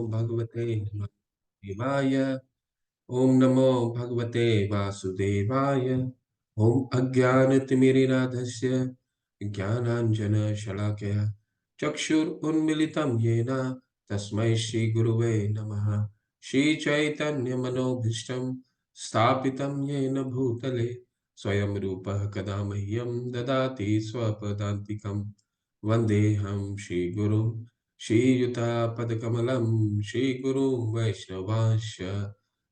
भगवते वासुदेवाय। ओम नमो भगवते वासुदेवाय। ओम अज्ञानतिमिरान्धस्य ज्ञानाञ्जनशलाकया चक्षुरुन्मीलितं येन तस्मै श्रीगुरुवे नमः। श्रीचैतन्यमनोभीष्टं स्थापितं येन भूतले स्वयं रूपः कदा मह्यं ददाति स्वपदान्तिकं। वन्देऽहं श्रीगुरुं श्रीयुतापदकमलं श्रीगुरुं वैष्णवांश्च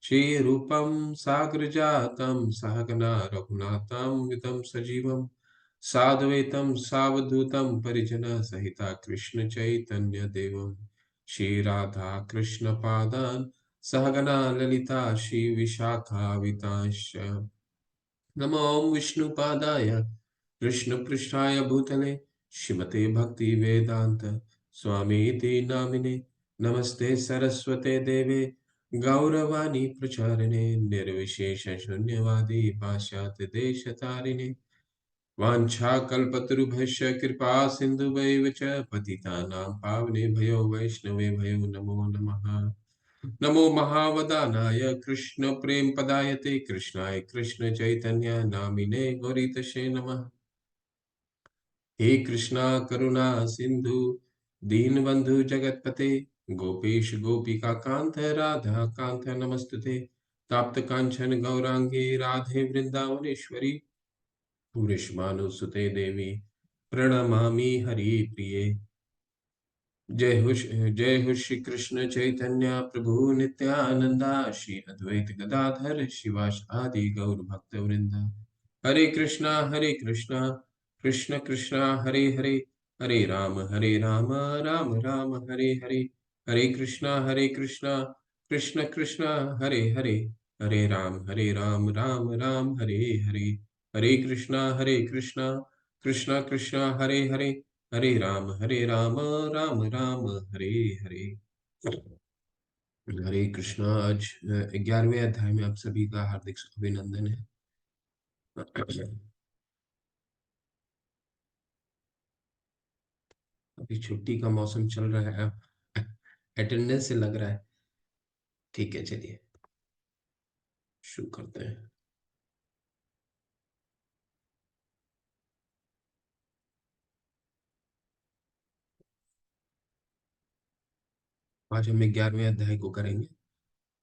श्रीरूपं साग्रजातं सहगना रघुनाथं वितं सजीवं साद्वैतं सावधूतं परिजनसहिता कृष्ण चैतन्य देवं श्रीराधा कृष्ण पादान् सहगना ललिता श्री विशाखावितांश्च। नमो विष्णुपादाय कृष्णपृष्ठाय भूतले श्रीमते भक्ति वेदांत स्वामीति नामिने। नमस्ते सरस्वते देवे गौरवाणी प्रचारिणे निर्विशेष शून्यवादी पाश्चात्य देश तारिणे। वाञ्छाकल्पतरुभ्यश्च कृपा सिन्धुवैव च पतितानां पावनेभ्यो वैष्णवेभ्यो नमो नमः। नमो महावदानाय कृष्ण प्रेम पदायते कृष्णाय कृष्ण चैतन्य नामिने गौरीतशे नमः। हे कृष्णा करुणा सिंधु दीनबंधु जगतपते गोपेश गोपिका कांत राधा कांत नमस्तुते। ताप्त कांचन गौरांगी राधे वृंदावनेश्वरी पुरुषमानुसुते देवी प्रणमामि हरिप्रिये। जय हो श्री कृष्ण चैतन्य प्रभु नित्यानंदा श्री अद्वैत गदाधर शिवास आदि गौर भक्त वृंदा। हरे कृष्णा कृष्ण कृष्णा हरे हरे हरे राम राम राम हरे हरे। हरे कृष्णा कृष्ण कृष्णा हरे हरे हरे राम राम हरे हरे। हरे कृष्णा कृष्ण कृष्ण हरे हरे हरे राम राम हरे हरे। हरे कृष्णा। आज 11वें अध्याय में आप सभी का हार्दिक अभिनंदन है। अभी छुट्टी का मौसम चल रहा है, अटेंडेंस से लग रहा है। ठीक है, चलिए शुरू करते हैं। आज हम 11वें अध्याय को करेंगे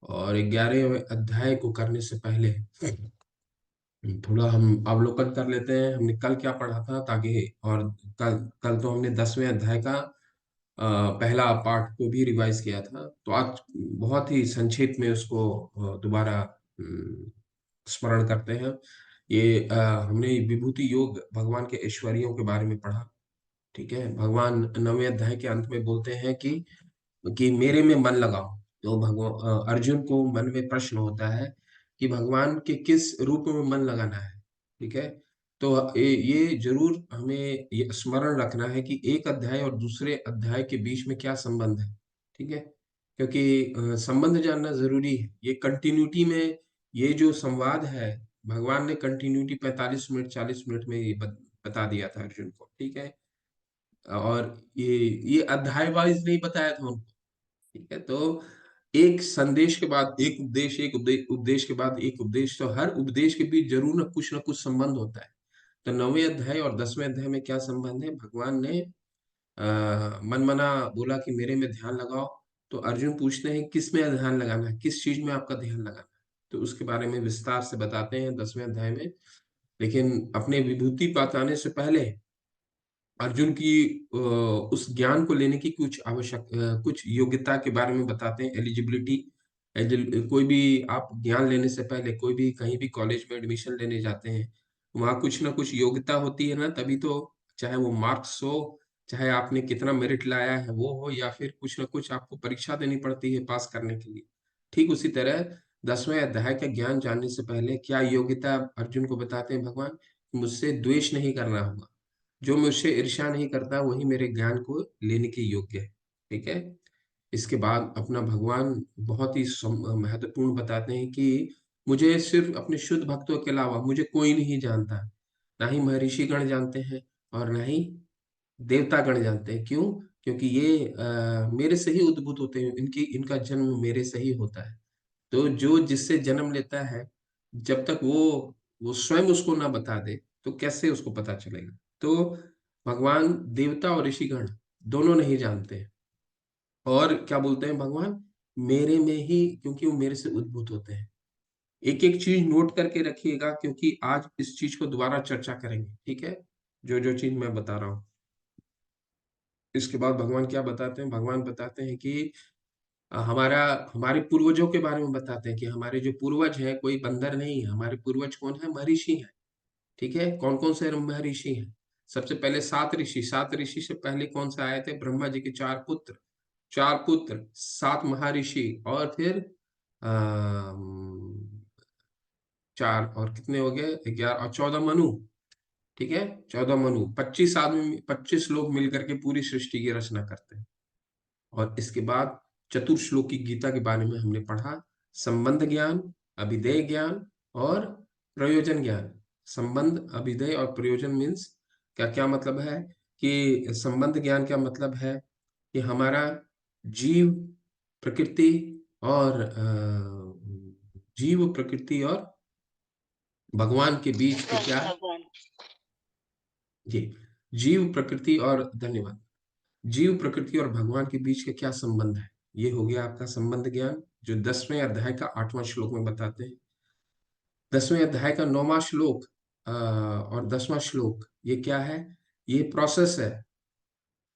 और 11वें अध्याय को करने से पहले थोड़ा हम अवलोकन कर लेते हैं हमने कल क्या पढ़ा था, ताकि और कल कल तो हमने 10वें अध्याय का पहला पार्ट को भी रिवाइज किया था। तो आज बहुत ही संक्षेप में उसको दोबारा स्मरण करते हैं। ये हमने विभूति योग भगवान के ऐश्वर्यों के बारे में पढ़ा। ठीक है, भगवान 9वें अध्याय के अंत में बोलते हैं कि मेरे में मन लगाओ। तो भगवान अर्जुन को मन में प्रश्न होता है कि भगवान के किस रूप में मन लगाना है। ठीक है, तो ये जरूर हमें ये स्मरण रखना है कि एक अध्याय और दूसरे अध्याय के बीच में क्या संबंध है। ठीक है, क्योंकि संबंध जानना जरूरी है। ये कंटिन्यूटी में ये जो संवाद है, भगवान ने कंटिन्यूटी 45 मिनट 40 मिनट में ये बता दिया था अर्जुन को। ठीक है, और ये अध्याय वाइज नहीं बताया था उनको। ठीक है, तो एक संदेश के बाद एक उपदेश, एक उपदेश के बाद एक उपदेश, तो हर उपदेश के बीच जरूर ना कुछ संबंध होता है। तो 9वें अध्याय और 10वें अध्याय में क्या संबंध है? भगवान ने मन मना बोला कि मेरे में ध्यान लगाओ। तो अर्जुन पूछते हैं किस में ध्यान लगाना है, किस चीज में आपका ध्यान लगाना है। तो उसके बारे में विस्तार से बताते हैं 10वें अध्याय में। लेकिन अपने विभूति बताने से पहले अर्जुन की उस ज्ञान को लेने की कुछ योग्यता के बारे में बताते हैं। एलिजिबिलिटी, कोई भी आप ज्ञान लेने से पहले कोई भी कहीं भी कॉलेज में एडमिशन लेने जाते हैं, वहाँ कुछ ना कुछ योग्यता होती है ना, तभी तो। चाहे वो मार्क्स हो, चाहे आपने कितना मेरिट लाया है वो हो, या फिर कुछ ना कुछ आपको परीक्षा देनी पड़ती है पास करने के लिए। ठीक उसी तरह 10वें अध्याय का ज्ञान जानने से पहले क्या योग्यता अर्जुन को बताते हैं भगवान? मुझसे द्वेष नहीं करना होगा। जो मुझसे ईर्ष्या नहीं करता वही मेरे ज्ञान को लेने के योग्य है। ठीक है, इसके बाद अपना भगवान बहुत ही महत्वपूर्ण बताते हैं कि मुझे सिर्फ अपने शुद्ध भक्तों के अलावा मुझे कोई नहीं जानता। ना ही महर्षि गण जानते हैं और ना ही देवता गण जानते हैं। क्यों? क्योंकि ये मेरे से ही उद्भूत होते हैं, इनका जन्म मेरे से ही होता है। तो जो जिससे जन्म लेता है, जब तक वो स्वयं उसको ना बता दे तो कैसे उसको पता चलेगा। तो भगवान, देवता और ऋषिगण दोनों नहीं जानते हैं। और क्या बोलते हैं भगवान, मेरे में ही, क्योंकि वो मेरे से उद्भूत होते हैं। एक एक चीज नोट करके रखिएगा, क्योंकि आज इस चीज को दोबारा चर्चा करेंगे, ठीक है, जो जो चीज मैं बता रहा हूँ। इसके बाद भगवान क्या बताते हैं, भगवान बताते हैं कि हमारा हमारे पूर्वजों के बारे में बताते हैं कि हमारे जो पूर्वज हैं कोई बंदर नहीं है, हमारे पूर्वज कौन है, महर्षि हैं। ठीक है, कौन कौन से महर्षि हैं। सबसे पहले सात ऋषि, सात ऋषि से पहले कौन से आए थे, ब्रह्मा जी के चार पुत्र, चार पुत्र, सात महर्षि, और फिर चार और कितने हो गए, 11 और 14 मनु। ठीक है, 14 मनु, 25 आदमी, 25 लोग मिलकर के पूरी सृष्टि की रचना करते हैं। और इसके बाद चतुर्श्लोकी गीता के बारे में हमने पढ़ा, संबंध ज्ञान, अभिधेय ज्ञान और प्रयोजन ज्ञान। संबंध, अभिधेय और प्रयोजन मीन्स क्या क्या मतलब है, कि संबंध ज्ञान क्या मतलब है कि हमारा जीव, प्रकृति और जीव, प्रकृति और भगवान के बीच के क्या, भगवान। जी, जीव प्रकृति और, धन्यवाद, जीव प्रकृति और भगवान के बीच के क्या संबंध है, ये हो गया आपका संबंध ज्ञान, जो 10वें अध्याय का 8वां श्लोक में बताते हैं। 10वें अध्याय का 9वां श्लोक और 10वां श्लोक, ये क्या है, ये प्रोसेस है।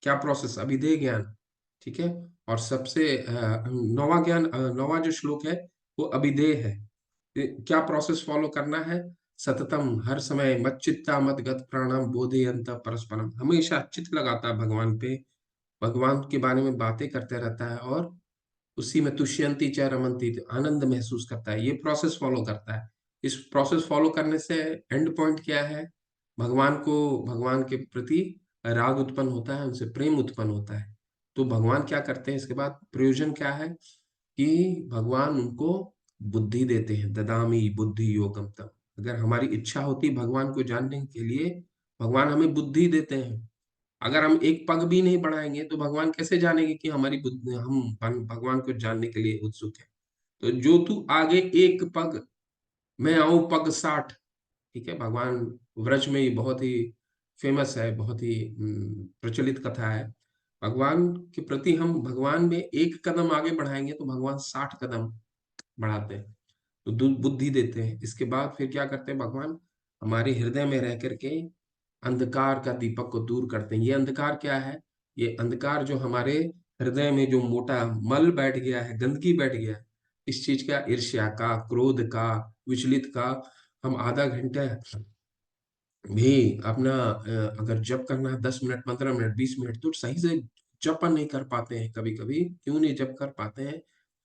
क्या प्रोसेस, अभिधेय ज्ञान। ठीक है, और सबसे 9वां ज्ञान, 9वां जो श्लोक है वो अभिधेय है। क्या प्रोसेस फॉलो करना है, सततम, हर समय, मत चित्ता मत गत प्राणम बोधयंत परस्परम, हमेशा चित्त लगाता है भगवान पे, भगवान के बारे में बातें करते रहता है, और उसी में तुष्यंती च रमंती, आनंद महसूस करता है, ये प्रोसेस फॉलो करता है। इस प्रोसेस फॉलो करने से एंड पॉइंट क्या है, भगवान को, भगवान के प्रति राग उत्पन्न होता है, उनसे प्रेम उत्पन्न होता है। तो भगवान क्या करते हैं इसके बाद, प्रयोजन क्या है, कि भगवान उनको बुद्धि देते हैं, ददामी बुद्धि योगम तम। अगर हमारी इच्छा होती भगवान को जानने के लिए, भगवान हमें बुद्धि देते हैं। अगर हम एक पग भी नहीं बढ़ाएंगे तो भगवान कैसे जानेंगे कि हमारी बुद्धि, हम भगवान को जानने के लिए उत्सुक है। तो जो तू आगे एक पग, मैं आऊं पग 60। ठीक है, भगवान व्रज में ये बहुत ही फेमस है, बहुत ही प्रचलित कथा है। भगवान के प्रति हम भगवान में एक कदम आगे बढ़ाएंगे तो भगवान 60 कदम बढ़ाते हैं, तो बुद्धि देते हैं। इसके बाद फिर क्या करते हैं भगवान, हमारे हृदय में रह करके अंधकार का दीपक को दूर करते हैं। ये अंधकार क्या है, ये अंधकार जो हमारे हृदय में जो मोटा मल बैठ गया है, गंदगी बैठ गया है, इस चीज का, ईर्ष्या का, क्रोध का, विचलित का, हम आधा घंटा भी अपना अगर जप करना है 10 मिनट, 15 मिनट, 20 मिनट, तो सही से जप नहीं कर पाते हैं। कभी कभी क्यों नहीं जप कर पाते हैं,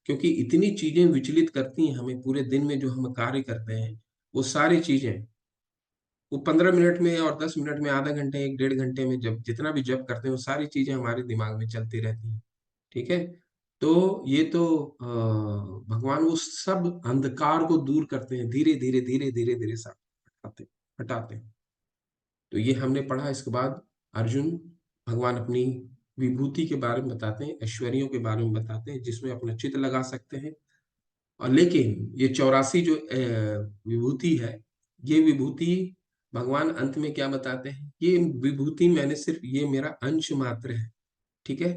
क्योंकि इतनी चीजें विचलित करती हैं हमें पूरे दिन में, जो हम कार्य करते हैं वो सारी चीजें, वो 15 मिनट में और 10 मिनट में, आधा घंटे, एक डेढ़ घंटे में, जब जितना भी जप करते हैं वो सारी चीजें हमारे दिमाग में चलती रहती हैं। ठीक है, तो ये तो भगवान वो सब अंधकार को दूर करते हैं, धीरे धीरे धीरे धीरे धीरे सब हटाते हटाते हैं। तो ये हमने पढ़ा। इसके बाद अर्जुन, भगवान अपनी विभूति के बारे में बताते हैं, ऐश्वर्यों के बारे में बताते हैं, जिसमें अपना चित्त लगा सकते हैं। और लेकिन ये 84 जो विभूति है, ये विभूति भगवान अंत में क्या बताते हैं, ये विभूति मैंने सिर्फ, ये मेरा अंश मात्र है। ठीक है,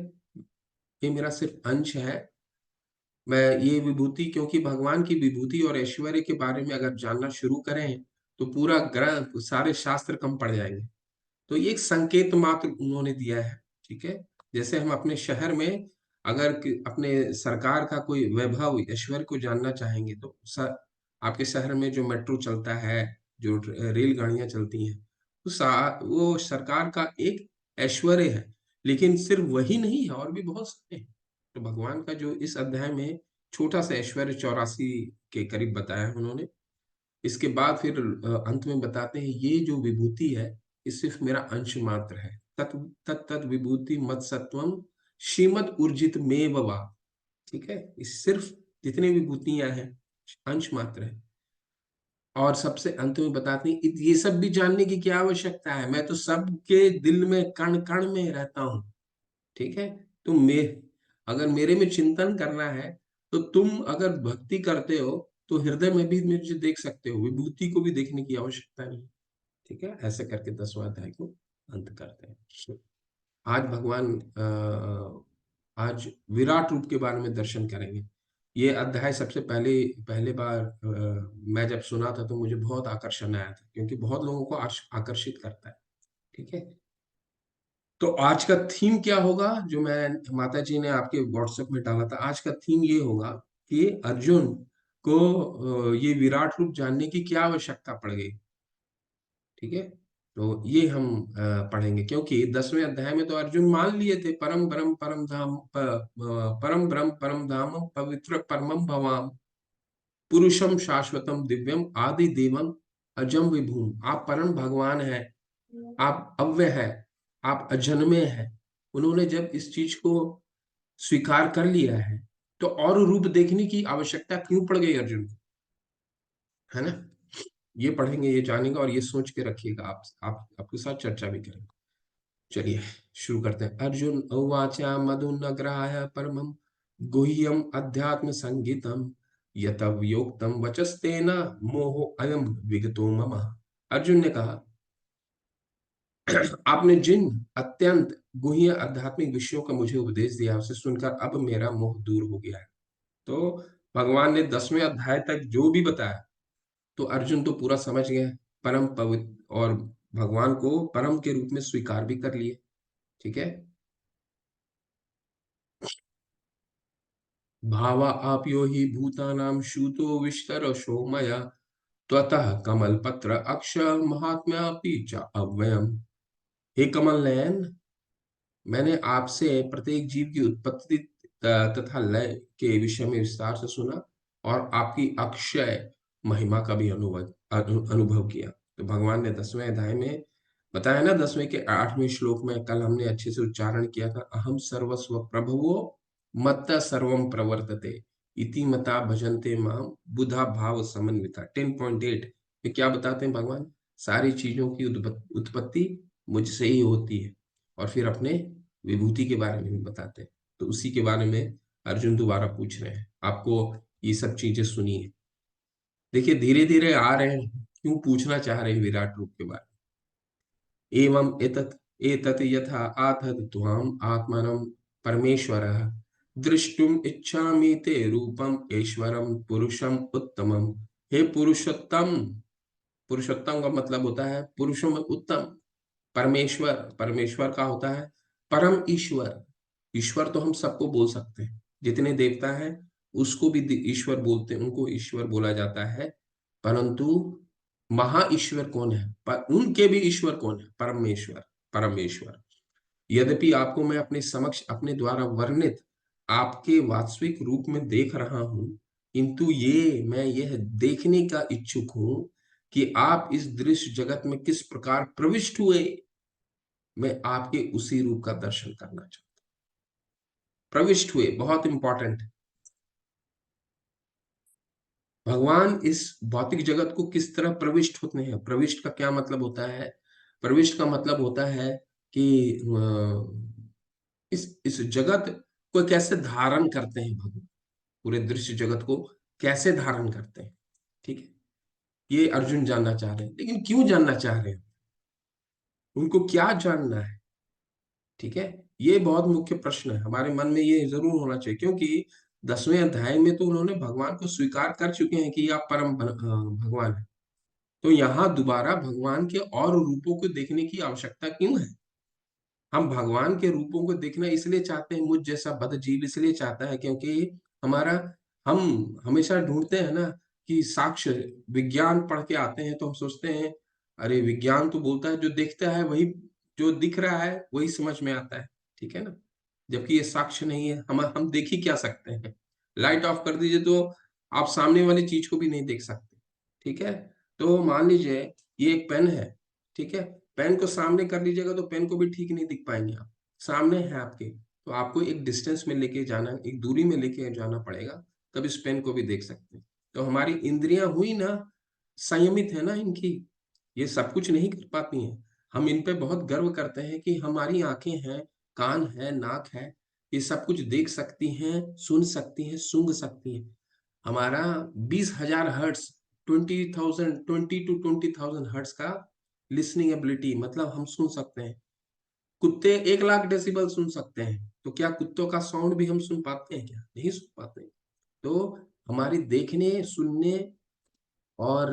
ये मेरा सिर्फ अंश है। मैं ये विभूति, क्योंकि भगवान की विभूति और ऐश्वर्य के बारे में अगर जानना शुरू करें तो पूरा ग्रंथ, सारे शास्त्र कम पड़ जाएंगे। तो ये एक संकेत मात्र उन्होंने दिया है। ठीक है, जैसे हम अपने शहर में अगर अपने सरकार का कोई वैभव, ऐश्वर्य को जानना चाहेंगे तो आपके शहर में जो मेट्रो चलता है, जो रेलगाड़ियां चलती हैं, वो सरकार का एक ऐश्वर्य है। लेकिन सिर्फ वही नहीं है, और भी बहुत सारे हैं। तो भगवान का जो इस अध्याय में छोटा सा ऐश्वर्य 84 के करीब बताया है उन्होंने। इसके बाद फिर अंत में बताते हैं, ये जो विभूति है ये सिर्फ मेरा अंश मात्र है। तत् तत् विभूति मत सत्वम श्रीमद ऊर्जित में बवा। ठीक है, इस सिर्फ जितनी विभूतियां हैं अंश मात्र है। और सबसे अंत में बताते हैं, ये सब भी जानने की क्या आवश्यकता है, मैं तो सबके दिल में कण कण में रहता हूँ। ठीक है। तो अगर मेरे में चिंतन करना है, तो तुम अगर भक्ति करते हो तो हृदय में भी मुझे देख सकते हो, विभूति को भी देखने की आवश्यकता नहीं। ठीक है, ऐसे करके 10वां अध्याय को अंत करते हैं। आज भगवान आज विराट रूप के बारे में दर्शन करेंगे। ये अध्याय सबसे पहले पहले बार मैं जब सुना था तो मुझे बहुत आकर्षण आया था, क्योंकि बहुत लोगों को आकर्षित करता है। ठीक है, तो आज का थीम क्या होगा, जो मैं माता जी ने आपके व्हाट्सएप में डाला था, आज का थीम ये होगा कि अर्जुन को ये विराट रूप जानने की क्या आवश्यकता पड़ गई। ठीक है, तो ये हम पढ़ेंगे, क्योंकि 10वें अध्याय में तो अर्जुन मान लिए थे परम ब्रह्म परम धाम परम ब्रह्म परम धाम पवित्र परमम भवाम पुरुषम शाश्वतम दिव्यम आदि देवम अजम विभूम। आप परम भगवान हैं, आप अव्यय है, आप अजन्मे हैं। उन्होंने जब इस चीज को स्वीकार कर लिया है, तो और रूप देखने की आवश्यकता क्यों पड़ गई अर्जुन को, है ना। ये पढ़ेंगे, ये जानेंगे, और ये सोच के रखिएगा। आप आपके साथ चर्चा भी करेंगे। चलिए शुरू करते हैं। अर्जुन उवाच मधुनग्राय परमं गुह्यम अध्यात्म संगीतम यतव्योक्तम वचस्तेन मोहो अयम विगतो मम। अर्जुन ने कहा, आपने जिन अत्यंत गुह्य आध्यात्मिक विषयों का मुझे उपदेश दिया, उसे सुनकर अब मेरा मोह दूर हो गया है। तो भगवान ने 10वें अध्याय तक जो भी बताया, तो अर्जुन तो पूरा समझ गया, परम पवित्र, और भगवान को परम के रूप में स्वीकार भी कर लिए। ठीक है, भावा आप्यो हि भूतानां शूतो विस्तरशो मया त्वतः कमल पत्र अक्ष महात्म्यापि च अव्ययम्। हे कमल नयन, मैंने आपसे प्रत्येक जीव की उत्पत्ति तथा लय के विषय में विस्तार से सुना, और आपकी अक्षय महिमा का भी अनुभव किया। तो भगवान ने 10वें अध्याय में बताया ना, 10वें के 8वें श्लोक में कल हमने अच्छे से उच्चारण किया था, अहम सर्वस्व प्रभुवो मत्त सर्वम प्रवर्तते इति मता भजन्ते माम बुधा भाव समन्विता। 10.8 में क्या बताते हैं भगवान, सारी चीजों की उत्पत्ति मुझसे ही होती है, और फिर अपने विभूति के बारे में भी बताते हैं। तो उसी के बारे में अर्जुन दोबारा पूछ रहे हैं, आपको ये सब चीजें सुनी है। देखिए धीरे धीरे आ रहे हैं, क्यों पूछना चाह रहे हैं विराट रूप के बारे में। एवं एतत् एतत् यथा आथत त्वाम आत्मनं परमेश्वरः द्रष्टुम इच्छामि ते रूपम ऐश्वरम पुरुषम उत्तमम। हे पुरुषोत्तम, पुरुषोत्तम का मतलब होता है पुरुषों में उत्तम। परमेश्वर, परमेश्वर का होता है परम ईश्वर। ईश्वर तो हम सबको बोल सकते हैं, जितने देवता हैं उसको भी ईश्वर बोलते हैं, उनको ईश्वर बोला जाता है। परंतु महा ईश्वर कौन है, पर उनके भी ईश्वर कौन है, परमेश्वर, परमेश्वर। यद्यपि आपको मैं अपने समक्ष अपने द्वारा वर्णित आपके वास्तविक रूप में देख रहा हूं, किंतु ये मैं यह देखने का इच्छुक हूं कि आप इस दृश्य जगत में किस प्रकार प्रविष्ट हुए। मैं आपके उसी रूप का दर्शन करना चाहता हूं। प्रविष्ट हुए बहुत इंपॉर्टेंट। भगवान इस भौतिक जगत को किस तरह प्रविष्ट होते हैं। प्रविष्ट का क्या मतलब होता है, प्रविष्ट का मतलब होता है कि इस जगत को कैसे धारण करते हैं भगवान, पूरे दृश्य जगत को कैसे धारण करते हैं। ठीक है, ये अर्जुन जानना चाह रहे हैं, लेकिन क्यों जानना चाह रहे हैं, उनको क्या जानना है। ठीक है, ये बहुत मुख्य प्रश्न है, हमारे मन में ये जरूर होना चाहिए, क्योंकि 10वें अध्याय में तो उन्होंने भगवान को स्वीकार कर चुके हैं कि आप परम भगवान है। तो यहाँ दोबारा भगवान के और रूपों को देखने की आवश्यकता क्यों है। हम भगवान के रूपों को देखना इसलिए चाहते हैं, मुझ जैसा बद जीव इसलिए चाहता है, क्योंकि हमारा हम हमेशा ढूंढते हैं ना कि साक्ष्य, विज्ञान पढ़ के आते हैं तो हम सोचते हैं अरे विज्ञान तो बोलता है जो दिखता है वही, जो दिख रहा है वही समझ में आता है। ठीक है ना, जबकि ये साक्ष्य नहीं है, हम देख ही क्या सकते हैं। लाइट ऑफ कर दीजिए तो आप सामने वाली चीज को भी नहीं देख सकते। ठीक है, तो मान लीजिए ये एक पेन है। ठीक है, पेन को सामने कर लीजिएगा तो पेन को भी ठीक नहीं दिख पाएंगे आप, सामने है आपके, तो आपको एक डिस्टेंस में लेके जाना, एक दूरी में लेके जाना पड़ेगा, तब इस पेन को भी देख सकते हैं। तो हमारी इंद्रियां हुई ना, संयमित है ना इनकी, ये सब कुछ नहीं कर पाती हैं। हम इन पे बहुत गर्व करते हैं कि हमारी आंखें हैं, कान है, नाक है, ये सब कुछ देख सकती हैं, सुन सकती हैं, सूंघ सकती हैं। हमारा 20,000 हर्ट्स, 20 टू 20,000 हर्ट्स का लिसनिंग एबिलिटी, मतलब हम सुन सकते हैं। कुत्ते 1 लाख डेसिबल सुन सकते हैं, तो क्या कुत्तों का साउंड भी हम सुन पाते हैं? क्या नहीं सुन पाते? तो हमारी देखने, सुनने और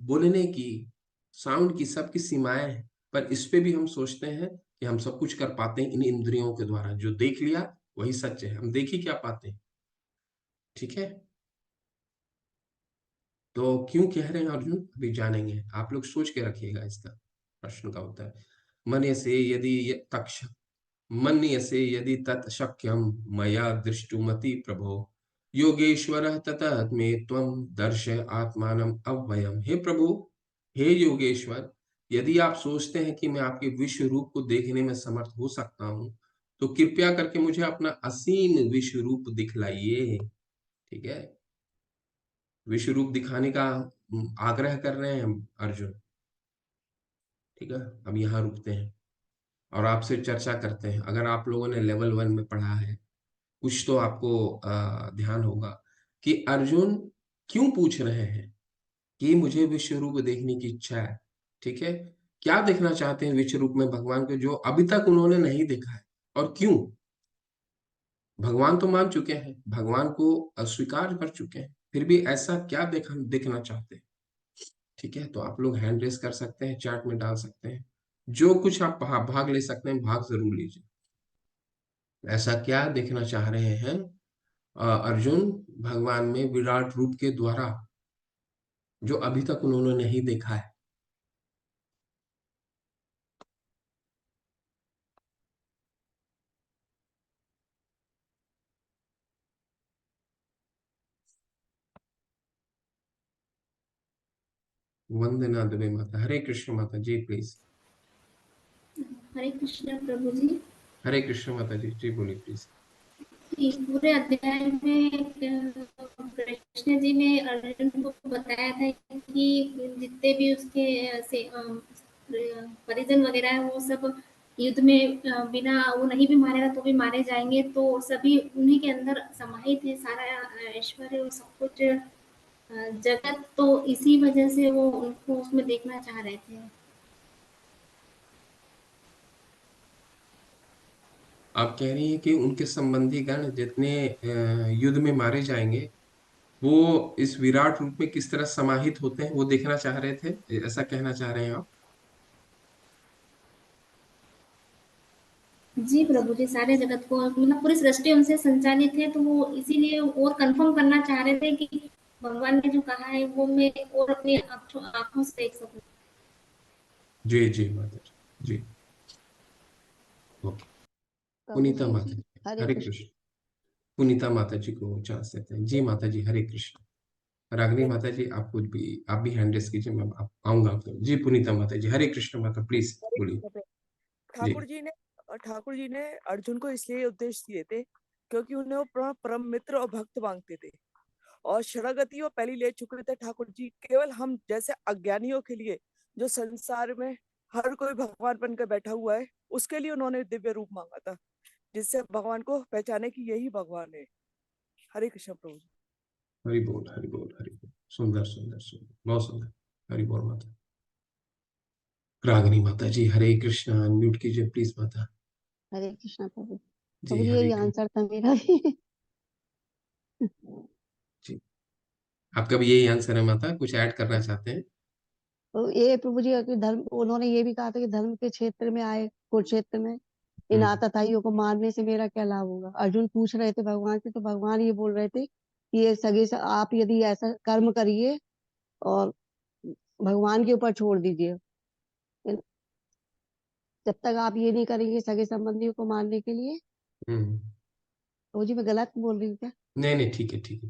बोलने की, साउंड की, सबकी सीमाएं हैं, पर इस पे भी हम सोचते हैं कि हम सब कुछ कर पाते हैं इन इंद्रियों के द्वारा। जो देख लिया वही सच है, हम देख ही क्या पाते हैं। ठीक है, तो क्यों कह रहे हैं अर्जुन, अभी जानेंगे। आप लोग सोच के रखिएगा इसका प्रश्न का उत्तर। मन्यसे यदि तक्ष मन्यसे यदि तत् शक्यम मया दृष्टुमति प्रभो योगेश्वरः ततः मे त्वं दर्शय आत्मानम् अव्ययम्। हे प्रभु, हे योगेश्वर, यदि आप सोचते हैं कि मैं आपके विश्व रूप को देखने में समर्थ हो सकता हूँ, तो कृपया करके मुझे अपना असीम विश्व रूप दिखलाइए। ठीक है, विश्व रूप दिखाने का आग्रह कर रहे हैं हम अर्जुन। ठीक है, अब यहाँ रुकते हैं और आपसे चर्चा करते हैं। अगर आप लोगों ने लेवल 1 में पढ़ा है, कुछ तो आपको ध्यान होगा कि अर्जुन क्यों पूछ रहे हैं कि मुझे विश्व रूप देखने की इच्छा है। ठीक है, क्या देखना चाहते हैं विश्व रूप में भगवान को, जो अभी तक उन्होंने नहीं देखा है? और क्यों? भगवान तो मान चुके हैं, भगवान को अस्वीकार कर चुके हैं, फिर भी ऐसा क्या देखना चाहते हैं? ठीक है, तो आप लोग हैंड रेस कर सकते हैं, चैट में डाल सकते हैं, जो कुछ आप भाग ले सकते हैं, भाग जरूर लीजिए। ऐसा क्या देखना चाह रहे हैं अर्जुन भगवान में विराट रूप के द्वारा, जो अभी तक उन्होंने नहीं देखा है? वंदना दुबे माता, हरे कृष्ण माता जी प्लीज। हरे कृष्ण प्रभु जी। हरे कृष्ण माता जी, जी बोलिए प्लीज। इस पूरे अध्याय में कृष्ण जी ने अर्जुन को बताया था कि जितने भी उसके परिजन वगैरह है वो सब युद्ध में बिना वो नहीं भी मारेगा तो भी मारे जाएंगे, तो सभी उन्हीं के अंदर समाहित है, सारा ऐश्वर्य और सब कुछ जगत, तो इसी वजह से वो उनको उसमें देखना चाह रहे थे। आप कह रही हैं कि उनके संबंधी गण जितने युद्ध में मारे जाएंगे, वो इस विराट रूप में किस तरह समाहित होते हैं, वो देखना चाह रहे थे, ऐसा कहना चाह रहे हैं आप? जी प्रभु जी, सारे जगत को मतलब पूरी सृष्टि उनसे संचालित है, तो वो इसीलिए और कंफर्म करना चाह रहे थे कि भगवान ने जो कहा है वो मैं और अपनी आंखों से देख सकूं। जी जी माता जी, जी। ओके। प्रभु पुनीता जी, माता जी, हरे हरे कृष्ण। कृष्ण। पुनीता माता जी को चांस देते हैं। जी माता जी, हरे कृष्ण। रागनी माता जी, आप कुछ भी, आप भी हैंड रेस कीजिए, मैं आप आऊंगा आपको। जी पुनीता माता जी, हरे कृष्ण माता प्लीज हरे बोलिए। कृष्ण पे जी। ठाकुर जी ने अर्जुन को इसलिए उपदेश दिए थे क्योंकि उन्हें वो परम मित्र और भक्त मांगते थे, और शरणागति वो पहले ले चुके थे ठाकुर जी। केवल हम जैसे अज्ञानियों के लिए, जो संसार में हर कोई भगवान बनकर बैठा हुआ है, उसके लिए उन्होंने दिव्य रूप मांगा था, जिससे भगवान को पहचाने कि यही भगवान है। हरे कृष्ण प्रभु जी। हरि बोल, हरि बोल, हरि बोल। सुंदर सुंदर सुंदर, बहुत सुंदर। हरि बोल माता। रागनी माता जी, हरे कृष्ण। अनम्यूट कीजिए प्लीज माता। हरे कृष्णा प्रभु। जी प्रभु जी, हरे यही कृष्ण। आंसर था मेरा भी। जी, आपका भी यही आंसर है माता, कुछ ऐड करना चाहते हैं? तो ये प्रभु जी कि धर्म, उन्होंने ये भी कहा था कि धर्म के क्षेत्र में आए, कुरुक्षेत्र में इन हम्म आतताइयों को मारने से मेरा क्या लाभ होगा। अर्जुन पूछ रहे थे भगवान से, तो भगवान ये बोल रहे थे कि ये सगे से आप यदि ऐसा कर्म करिए और भगवान के ऊपर छोड़ दीजिए, जब तक आप ये नहीं करेंगे सगे संबंधियों को मारने के लिए। हम्म। प्रभु जी, मैं गलत बोल रही हूँ क्या? नहीं नहीं, ठीक है ठीक है।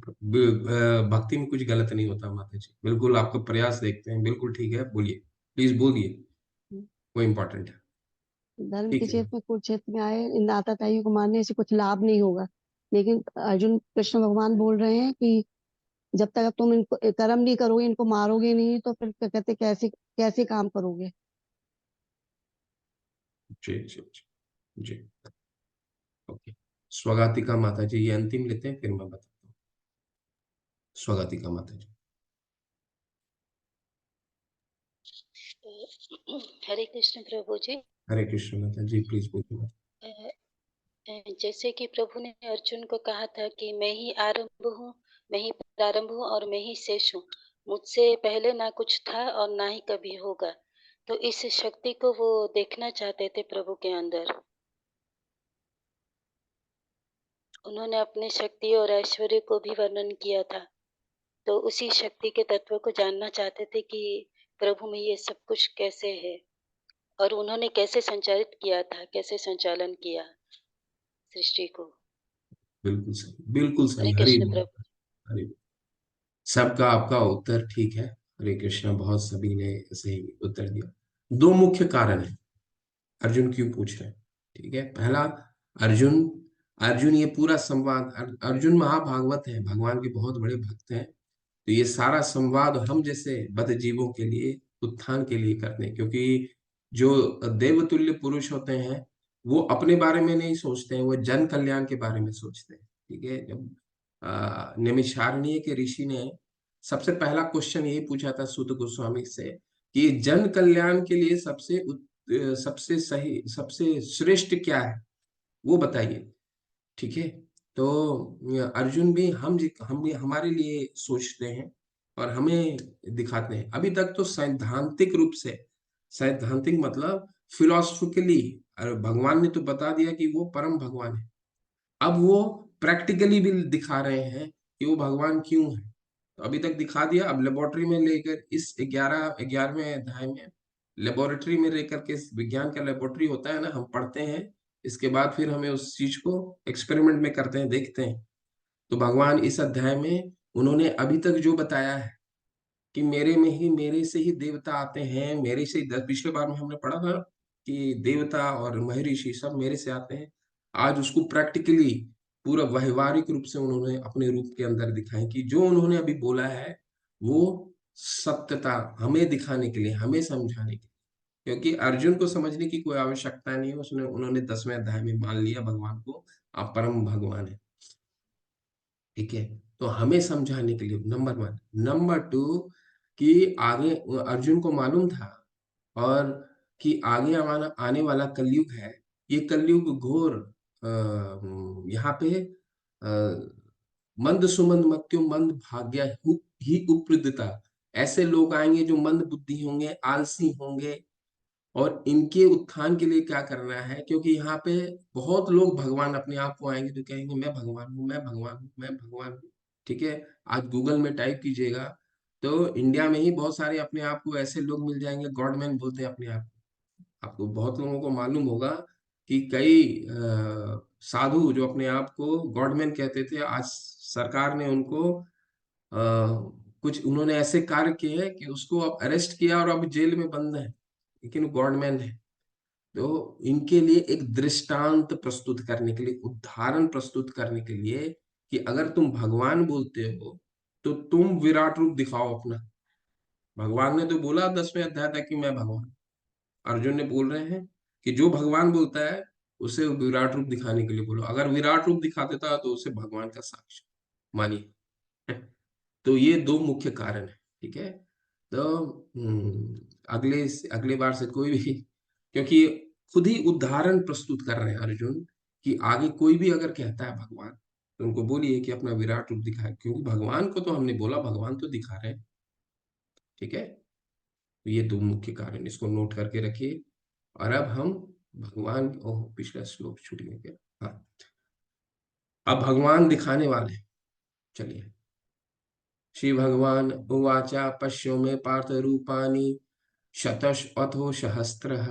भक्ति में कुछ गलत नहीं होता माता जी, बिल्कुल आपका प्रयास देखते हैं, बिल्कुल ठीक है, बोलिए प्लीज बोलिए, वो इम्पोर्टेंट है। धर्म के ठीक है। क्षेत्र में, कुरुक्षेत्र में आए, इन आतताइयों को मारने से कुछ लाभ नहीं होगा। लेकिन अर्जुन, कृष्ण भगवान बोल रहे हैं कि जब तक तुम इनको कर्म नहीं करोगे, इनको मारोगे नहीं, तो फिर क्या कहते, कैसे कैसे काम करोगे। जी जी जी जी। ओके, स्वगातिका माता जी, ये अंतिम लेते हैं, फिर मैं बताता हूँ। स्वगातिका माता जी। हरे कृष्ण प्रभु जी। हरे कृष्ण माता जी, प्लीज बोलिए। जैसे कि प्रभु ने अर्जुन को कहा था कि मैं ही आरंभ हूँ, मैं ही प्रारंभ हूँ और मैं ही शेष हूँ, मुझसे पहले ना कुछ था और ना ही कभी होगा। तो इस शक्ति को वो देखना चाहते थे प्रभु के अंदर। उन्होंने अपनी शक्ति और ऐश्वर्य को भी वर्णन किया था। तो उसी शक्ति के तत्व को जानना चाहते थे कि प्रभु में ये सब कुछ कैसे है और उन्होंने कैसे संचालित किया था, कैसे संचालन किया सृष्टि को। बिल्कुल सही, बिल्कुल सही। हरे हरि कृष्ण बोल। प्रभु। हरि बोल। सबका आपका उत्तर ठीक है। हरे कृष्ण, बहुत सभी ने सही उत्तर दिया। दो मुख्य कारण है अर्जुन क्यों पूछ रहे हैं। ठीक है, पहला, अर्जुन अर्जुन ये पूरा संवाद, अर्जुन महाभागवत है, भगवान के बहुत बड़े भक्त हैं। तो ये सारा संवाद हम जैसे बद्ध जीवों के लिए, उत्थान के लिए करते हैं, क्योंकि जो देवतुल्य पुरुष होते हैं वो अपने बारे में नहीं सोचते हैं, वो जन कल्याण के बारे में सोचते हैं। ठीक है, जब नैमिषारण्य के ऋषि ने सबसे पहला क्वेश्चन यही पूछा था सूत गोस्वामी से कि जन कल्याण के लिए सबसे सही, सबसे श्रेष्ठ क्या है, वो बताइए। ठीक है, तो अर्जुन भी हम भी हमारे लिए सोचते हैं और हमें दिखाते हैं। अभी तक तो सैद्धांतिक रूप से, सैद्धांतिक मतलब फिलोसफिकली भगवान ने तो बता दिया कि वो परम भगवान है। अब वो प्रैक्टिकली भी दिखा रहे हैं कि वो भगवान क्यों है। तो अभी तक दिखा दिया, अब लेबोरेटरी में लेकर इस 11वें अध्याय में लेबोरेटरी में लेकर के, विज्ञान का लेबोरेटरी होता है ना, हम पढ़ते हैं, इसके बाद फिर हमें उस चीज को एक्सपेरिमेंट में करते हैं, देखते हैं। तो भगवान इस अध्याय में उन्होंने अभी तक जो बताया है कि मेरे से ही देवता आते हैं, मेरे से ही, पिछले बार में हमने पढ़ा था कि देवता और महर्षि सब मेरे से आते हैं। आज उसको प्रैक्टिकली पूरा व्यवहारिक रूप से उन्होंने अपने रूप के अंदर दिखाए कि जो उन्होंने अभी बोला है वो सत्यता हमें दिखाने के लिए, हमें समझाने के लिए। क्योंकि अर्जुन को समझने की कोई आवश्यकता नहीं है, उन्होंने 10वें अध्याय में मान लिया भगवान को, आप परम भगवान है। ठीक है, तो हमें समझाने के लिए, नंबर 1। नंबर 2, कि आगे अर्जुन को मालूम था और कि आगे आने वाला कलयुग है, ये कलयुग घोर, यहाँ पे मंद सुमंद मत्यु मंद भाग्य ही उपृदता, ऐसे लोग आएंगे जो मंद बुद्धि होंगे, आलसी होंगे, और इनके उत्थान के लिए क्या करना है, क्योंकि यहाँ पे बहुत लोग भगवान अपने आप को आएंगे तो कहेंगे मैं भगवान हूँ, मैं भगवान हूँ, मैं भगवान हूँ। ठीक है, आज गूगल में टाइप कीजिएगा तो इंडिया में ही बहुत सारे अपने आप को ऐसे लोग मिल जाएंगे, गॉडमैन बोलते हैं अपने आप को। आपको बहुत लोगों को मालूम होगा कि कई साधु जो अपने आप को गॉडमैन कहते थे, आज सरकार ने उनको कुछ, उन्होंने ऐसे कार्य किए हैं कि उसको अब अरेस्ट किया और अब जेल में बंद है, लेकिन वो गॉडमैन है। तो इनके लिए एक दृष्टांत प्रस्तुत करने के लिए, उदाहरण प्रस्तुत करने के लिए कि अगर तुम भगवान बोलते हो तो तुम विराट रूप दिखाओ अपना। भगवान ने तो बोला 10वें अध्याय तक कि मैं भगवान। अर्जुन ने बोल रहे हैं कि जो भगवान बोलता है उसे विराट रूप दिखाने के लिए बोलो। अगर विराट रूप दिखा देता तो उसे भगवान का साक्ष्य मानिए। तो ये दो मुख्य कारण है। ठीक है, तो अगले बार से कोई भी, क्योंकि खुद ही उदाहरण प्रस्तुत कर रहे हैं अर्जुन कि आगे कोई भी अगर कहता है भगवान तो उनको बोलिए कि अपना विराट रूप दिखाए, क्योंकि भगवान को तो हमने बोला, भगवान तो दिखा रहे हैं। ठीक है, तो ये दो मुख्य कारण, इसको नोट करके रखिए। और अब हम भगवान, ओह पिछला श्लोक छूट गया क्या, हाँ, अब भगवान दिखाने वाले हैं। चलिए, श्री भगवान उवाच पश्यो में पार्थ रूपाणि शतश अथो सहस्त्रः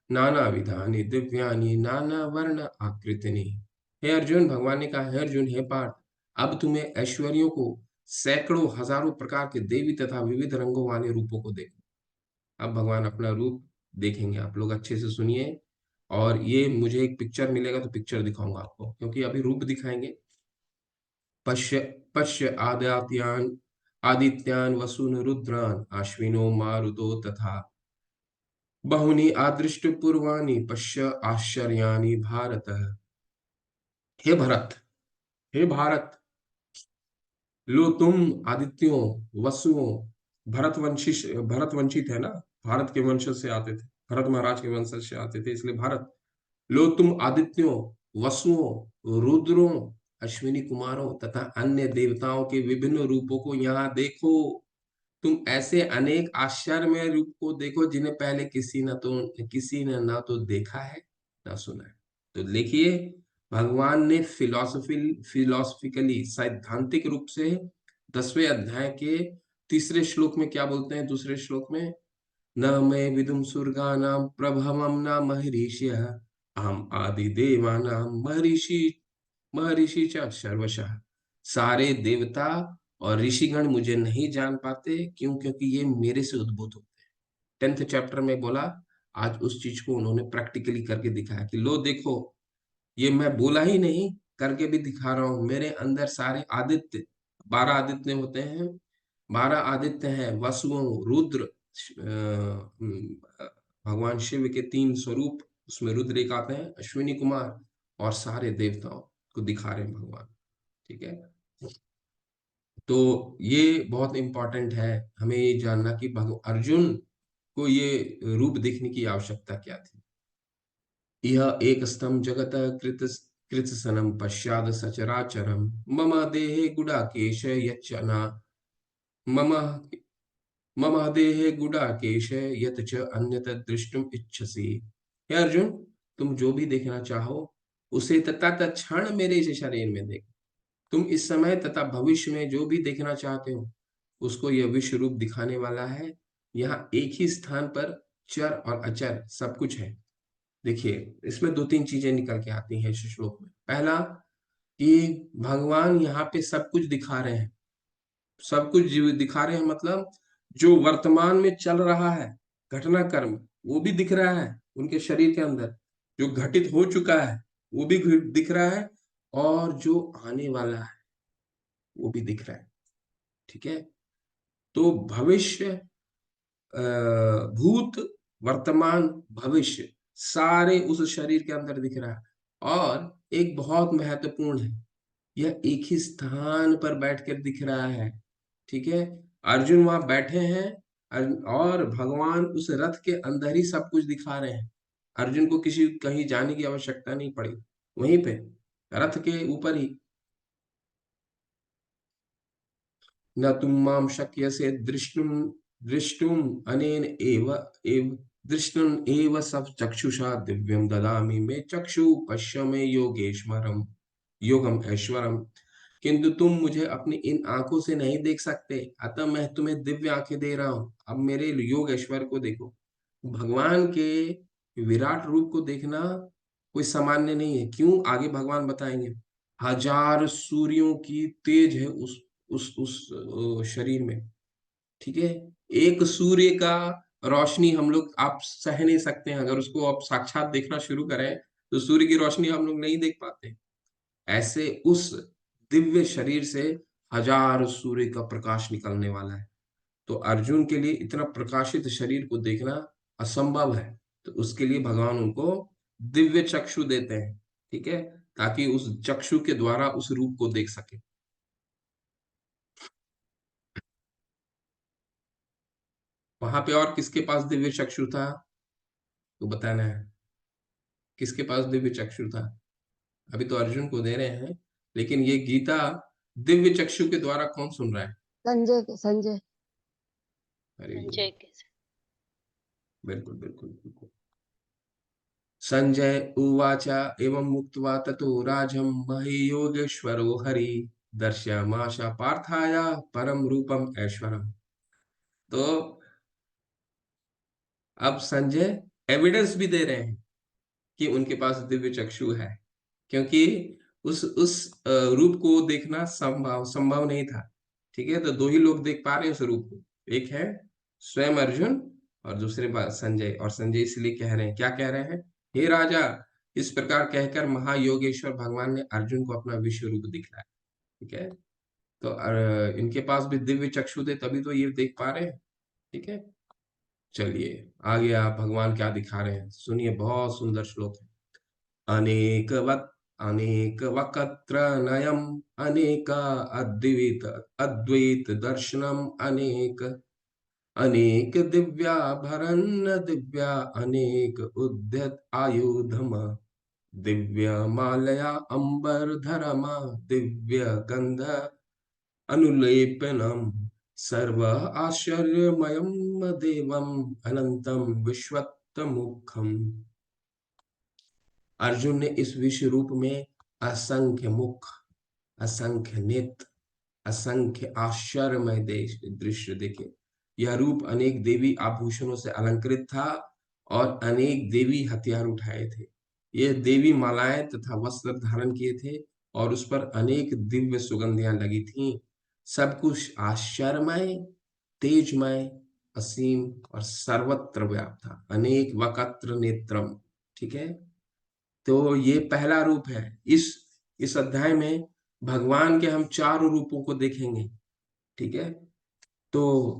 नानाविधानि दिव्यानि नाना वर्ण आकृतिनि। हे अर्जुन, भगवान ने कहा, हे अर्जुन, हे पार्थ, अब तुम्हें ऐश्वर्यों को, सैकड़ों हजारों प्रकार के देवी तथा विविध रंगों वाले रूपों को देखो। अब भगवान अपना रूप देखेंगे, आप लोग अच्छे से सुनिए। और ये मुझे एक पिक्चर मिलेगा तो पिक्चर दिखाऊंगा आपको, क्योंकि अभी रूप दिखाएंगे। पश्य पश्य आदित्यान वसून रुद्रान अश्विनो मारुतो तथा बहुनि आदृष्ट पूर्वाणि पश्य आश्चर्याणि भारत। हे भरत, हे भारत, लो तुम आदित्यों, वसुओं, भरत वंशित है ना, भारत के वंशज से आते थे, भरत महाराज के वंशज से आते थे, इसलिए भारत। लो तुम आदित्यों, वसुओं, रुद्रों, अश्विनी कुमारों तथा अन्य देवताओं के विभिन्न रूपों को यहाँ देखो। तुम ऐसे अनेक आश्चर्यमय रूप को देखो जिन्हें पहले किसी ने ना तो देखा है ना सुना है। तो देखिए, भगवान ने फिलोसफिकली सैद्धांतिक रूप से 10वें अध्याय के तीसरे श्लोक में क्या बोलते हैं? दूसरे श्लोक में, न मैं विदुम सुरगानां प्रभवं न महर्षियः अहम आदि देवानां महर्षि च सर्वशः। सारे देवता और ऋषिगण मुझे नहीं जान पाते, क्यों? क्योंकि ये मेरे से उद्भूत होते हैं। 10th चैप्टर में बोला, आज उस चीज को उन्होंने प्रैक्टिकली करके दिखाया कि लो देखो, ये मैं बोला ही नहीं, करके भी दिखा रहा हूं। मेरे अंदर सारे आदित्य, 12 आदित्य होते हैं, 12 आदित्य हैं, वसुओं, रुद्र, भगवान शिव के 3 स्वरूप, उसमें रुद्र एक आते हैं, अश्विनी कुमार, और सारे देवताओं को दिखा रहे हैं भगवान। ठीक है, तो ये बहुत इंपॉर्टेंट है हमें ये जानना कि अर्जुन को ये रूप देखने की आवश्यकता क्या थी। यह एक स्तंभ जगत कृत सनम पश्चाद सचराचरम मम देहे गुडाकेश यच्चना मम मम देहे गुडाकेश यत च अन्यत दृष्टुम इच्छसि। हे अर्जुन, तुम जो भी देखना चाहो उसे तथा तत्क्षण मेरे इस शरीर में देखो। तुम इस समय तथा भविष्य में जो भी देखना चाहते हो उसको यह विश्व रूप दिखाने वाला है। यहाँ एक ही स्थान पर चर और अचर सब कुछ है। देखिए, इसमें 2-3 चीजें निकल के आती हैं इस श्लोक में। पहला, कि भगवान यहाँ पे सब कुछ दिखा रहे हैं। सब कुछ दिखा रहे हैं मतलब जो वर्तमान में चल रहा है घटनाक्रम, वो भी दिख रहा है उनके शरीर के अंदर। जो घटित हो चुका है वो भी दिख रहा है, और जो आने वाला है वो भी दिख रहा है। ठीक है, तो भविष्य, भूत, वर्तमान, भविष्य सारे उस शरीर के अंदर दिख रहा है। और एक बहुत महत्वपूर्ण है, यह एक ही स्थान पर बैठकर दिख रहा है। ठीक है, अर्जुन वहां बैठे हैं, और भगवान उस रथ के अंदर ही सब कुछ दिखा रहे हैं। अर्जुन को किसी कहीं जाने की आवश्यकता नहीं पड़ी, वहीं पे रथ के ऊपर ही। न तुम माम शक्यसे दृष्टुम दृष्टुम अनेन एव दृष्टुम एव सब चक्षुषा दिव्यम ददामि मे चक्षु पश्य मे योगम ऐश्वरम। किंतु तुम मुझे अपनी इन आंखों से नहीं देख सकते, अतः मैं तुम्हें दिव्य आंखें दे रहा हूं, अब मेरे योग ऐश्वर्य को देखो। भगवान के विराट रूप को देखना कोई सामान्य नहीं है। क्यों? आगे भगवान बताएंगे। हजार सूर्यों की तेज है उस शरीर में। ठीक है, एक सूर्य का रोशनी हम लोग आप सह नहीं सकते हैं। अगर उसको आप साक्षात देखना शुरू करें तो सूर्य की रोशनी हम लोग नहीं देख पाते। ऐसे उस दिव्य शरीर से हजार सूर्य का प्रकाश निकलने वाला है। तो अर्जुन के लिए इतना प्रकाशित शरीर को देखना असंभव है, तो उसके लिए भगवान उनको दिव्य चक्षु देते हैं। ठीक है, ताकि उस चक्षु के द्वारा उस रूप को देख सके। वहां पे और किसके पास दिव्य चक्षु था तो बताना है, किसके पास दिव्य चक्षु था? अभी तो अर्जुन को दे रहे हैं, लेकिन ये गीता दिव्य चक्षु के द्वारा कौन सुन रहा है? संजय। वेरी गुड, जय के बिल्कुल बिल्कुल बिल्कुल। संजय उवाच एवं मुक्त्वा ततो राजं योगेश्वरो हरि दर्शयामास पार्थाय परम रूपम ऐश्वरम। तो अब संजय एविडेंस भी दे रहे हैं कि उनके पास दिव्य चक्षु है, क्योंकि उस रूप को देखना संभव नहीं था। ठीक है, तो 2 ही लोग देख पा रहे हैं उस रूप को, एक है स्वयं अर्जुन और दूसरे बात संजय। और संजय इसलिए कह रहे हैं, क्या कह रहे हैं? हे राजा, इस प्रकार कहकर महायोगेश्वर भगवान ने अर्जुन को अपना विश्व रूप दिखलाया। ठीक है, तो इनके पास भी दिव्य चक्षु थे, तभी तो ये देख पा रहे हैं। ठीक है, चलिए आगे आप भगवान क्या दिखा रहे हैं सुनिए, बहुत सुंदर श्लोक है। अनेकवत अनेक वक्त्र नयम अनेक अद्वैत अद्वैत दर्शनम अनेक अनेक दिव्याभरण दिव्या अनेक उद्यत आयुधम दिव्य मालया अंबर धरमा दिव्य गंध अनुलेपनम सर्व आश्चर्यमयम देवम अनंतम विश्वत्तमुखम। अर्जुन ने इस विश्व रूप में असंख्य मुख, असंख्य नेत्र, असंख्य आश्चर्यमय दृश्य देखे। यह रूप अनेक देवी आभूषणों से अलंकृत था और अनेक देवी हथियार उठाए थे। ये देवी मालाएं तथा वस्त्र धारण किए थे और उस पर अनेक दिव्य सुगंधियां लगी थीं। सब कुछ आश्चर्यमय, तेजमय, असीम और सर्वत्र व्याप्त था। अनेक वक्त्र नेत्रम। ठीक है, तो ये पहला रूप है। इस अध्याय में भगवान के हम 4 रूपों को देखेंगे। ठीक है, तो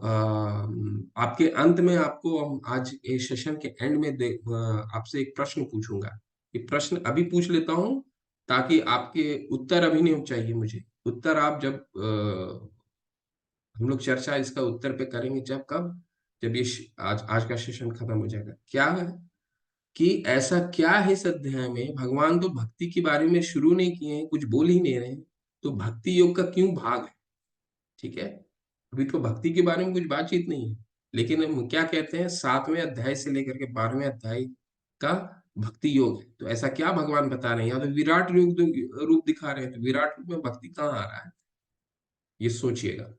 आपके अंत में आपको हम आज इस सेशन के एंड में आपसे एक प्रश्न पूछूंगा। ये प्रश्न अभी पूछ लेता हूं ताकि आपके उत्तर अभी नहीं चाहिए मुझे। उत्तर आप जब हम लोग चर्चा इसका उत्तर पे करेंगे, जब कब, जब ये आज का सेशन खत्म हो जाएगा। क्या है कि ऐसा क्या है इस अध्याय में, भगवान तो भक्ति के बारे में शुरू नहीं किए हैं, कुछ बोल ही नहीं रहे हैं, तो भक्ति योग का क्यों भाग है? ठीक है, अभी तो भक्ति के बारे में कुछ बातचीत नहीं है, लेकिन हम क्या कहते हैं 7वें अध्याय से लेकर के 12वें अध्याय का भक्ति योग है। तो ऐसा क्या भगवान बता रहे हैं? या तो विराट रूप दिखा रहे हैं, तो विराट रूप में भक्ति कहाँ आ रहा है, ये सोचिएगा।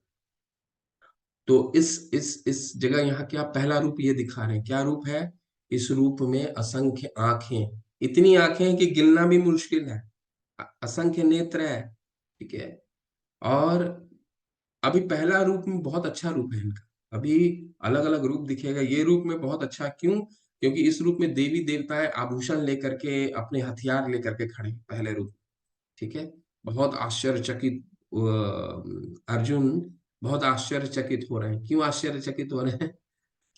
तो इस जगह यहाँ क्या पहला रूप ये दिखा रहे हैं? क्या रूप है? इस रूप में असंख्य आंखें, इतनी आंखें हैं कि गिनना भी मुश्किल है। असंख्य नेत्र है। ठीक है, और अभी पहला रूप में बहुत अच्छा रूप है इनका, अभी अलग अलग रूप दिखेगा। ये रूप में बहुत अच्छा, क्यों? क्योंकि इस रूप में देवी देवताएं आभूषण लेकर के, अपने हथियार लेकर के खड़े हैं पहले रूप। ठीक है, बहुत आश्चर्यचकित अर्जुन बहुत आश्चर्यचकित हो रहे हैं। क्यों आश्चर्यचकित हो रहे हैं?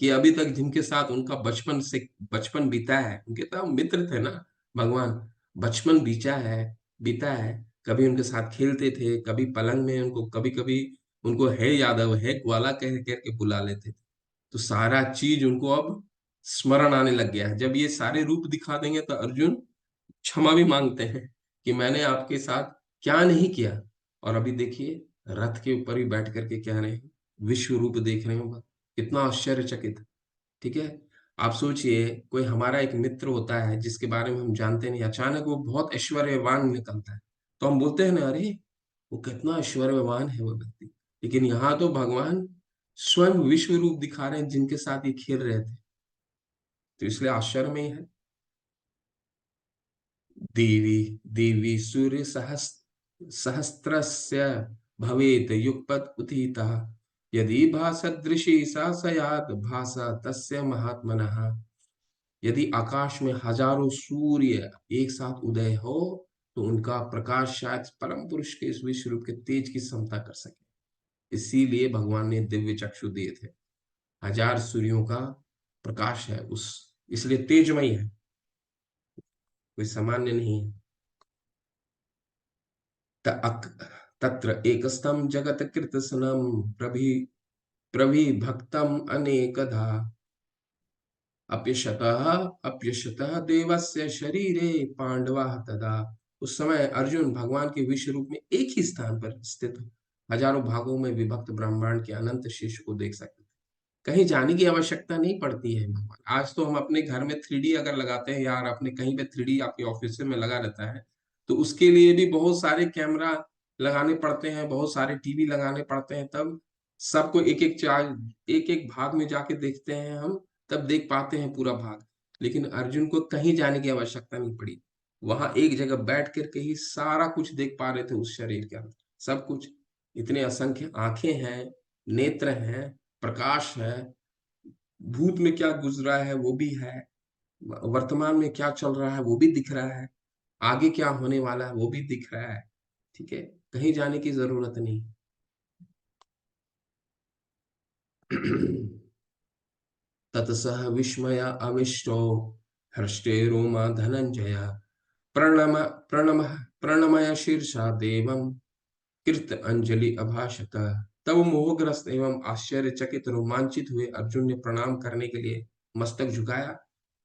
कि अभी तक जिनके साथ उनका बचपन बीता है, उनके तो मित्र थे ना भगवान, बचपन बीता है, कभी उनके साथ खेलते थे, कभी पलंग में उनको, कभी कभी उनको हे यादव, हे ग्वाला कह करके बुला लेते थे। तो सारा चीज उनको अब स्मरण आने लग गया है। जब ये सारे रूप दिखा देंगे तो अर्जुन क्षमा भी मांगते हैं कि मैंने आपके साथ क्या नहीं किया। और अभी देखिए रथ के ऊपर ही बैठ करके कह रहे हैं, विश्व रूप देख रहे हैं, कितना आश्चर्यचकित है। ठीक है, आप सोचिए कोई हमारा एक मित्र होता है जिसके बारे में हम जानते नहीं, अचानक वो बहुत ऐश्वर्यवान निकलता है, तो हम बोलते हैं ना, अरे वो कितना ऐश्वर्यवान है वो व्यक्ति। लेकिन यहाँ तो भगवान स्वयं विश्व रूप दिखा रहे हैं जिनके साथ ये खेल रहे थे, तो इसलिए आश्चर्य में ही है। देवी देवी सूर्य सहस्त्रस्य भवेत युगपत् उत्थितः यदि भासदृशी सा सयाद भासा तस्य महात्मनः। यदि आकाश में हजारों सूर्य एक साथ उदय हो तो उनका प्रकाश शायद परम पुरुष के इस विश्व रूप के तेज की समता कर सके। इसीलिए भगवान ने दिव्य चक्षु दिए थे। 1000 सूर्यों का प्रकाश है उस, इसलिए तेजमयी है, कोई सामान्य नहीं है। तत्र एकस्थं जगत कृतसनं प्रभिभक्तम् अनेकधा अप्यशतः देवस्य शरीरे पांडवाः तदा। उस समय अर्जुन भगवान के विश्व रूप में एक ही स्थान पर स्थित हजारों भागों में विभक्त ब्रह्मांड के अनंत शिष्य को देख सकते थे। कहीं जाने की आवश्यकता नहीं पड़ती है भगवान। आज तो हम अपने घर में 3D अगर लगाते हैं, यार अपने कहीं पे 3D आपके ऑफिस में लगा रहता है, तो उसके लिए भी बहुत सारे कैमरा लगाने पड़ते हैं, बहुत सारे टीवी लगाने पड़ते हैं, तब सबको एक एक भाग में जाके देखते हैं हम, तब देख पाते हैं पूरा भाग। लेकिन अर्जुन को कहीं जाने की आवश्यकता नहीं पड़ी, वहां एक जगह बैठ करके ही सारा कुछ देख पा रहे थे उस शरीर के अंदर, सब कुछ। इतने असंख्य आंखें हैं, नेत्र हैं, प्रकाश है, भूत में क्या गुजरा है वो भी है, वर्तमान में क्या चल रहा है वो भी दिख रहा है, आगे क्या होने वाला है वो भी दिख रहा है। ठीक है, कहीं जाने की जरूरत नहीं। ततसः विस्मय अविष्टो हृष्टे रोमा धनंजय प्रणम प्रणम प्रणमय शीर्षा देवम कृत अंजलि अभाषत। तब मोहग्रस्त एवं आश्चर्यचकित रोमांचित हुए अर्जुन ने प्रणाम करने के लिए मस्तक झुकाया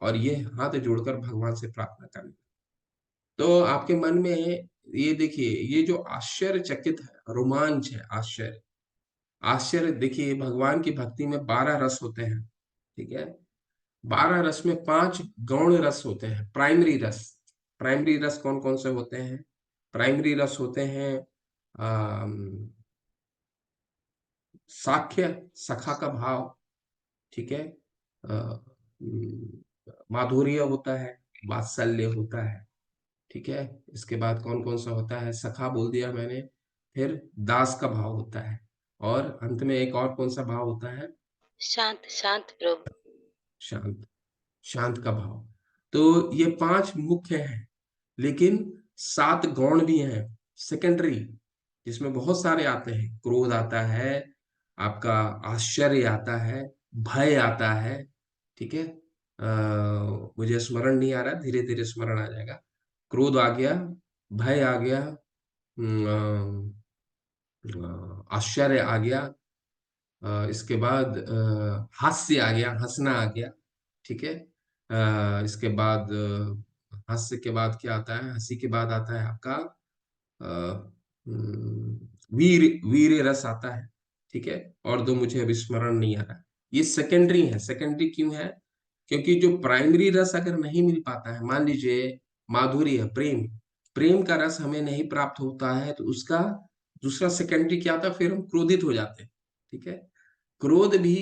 और ये हाथ जोड़कर भगवान से प्रार्थना करने। तो आपके मन में ये देखिए, ये जो आश्चर्यचकित है, रोमांच है, आश्चर्य, आश्चर्य देखिए, भगवान की भक्ति में 12 रस होते हैं, ठीक है। 12 रस में 5 गौण रस होते हैं, प्राइमरी रस। प्राइमरी रस कौन कौन से होते हैं? प्राइमरी रस होते हैं साख्य, सखा का भाव, ठीक है। माधुर्य होता है, वात्सल्य होता है, ठीक है। इसके बाद कौन कौन सा होता है? सखा बोल दिया मैंने। फिर दास का भाव होता है, और अंत में एक और कौन सा भाव होता है? शांत शांत प्रभु। शांत, शांत का भाव। तो ये 5 मुख्य हैं, लेकिन 7 गौण भी हैं, सेकेंडरी, जिसमें बहुत सारे आते हैं। क्रोध आता है, आपका आश्चर्य आता है, भय आता है, ठीक है। मुझे स्मरण नहीं आ रहा, धीरे धीरे स्मरण आ जाएगा। क्रोध आ गया, भय आ गया, आश्चर्य आ गया, इसके बाद हास्य आ गया, हंसना आ गया, ठीक है। इसके बाद हास्य के बाद क्या आता है? हंसी के बाद आता है आपका अ, वीर, वीर रस आता है, ठीक है। और दो मुझे अभी स्मरण नहीं आ रहा है। ये सेकेंडरी है। सेकेंडरी क्यों है? क्योंकि जो प्राइमरी रस अगर नहीं मिल पाता है, मान लीजिए माधुर्य, प्रेम, प्रेम का रस हमें नहीं प्राप्त होता है, तो उसका दूसरा सेकेंडरी क्या था? फिर हम क्रोधित हो जाते हैं, ठीक है। क्रोध भी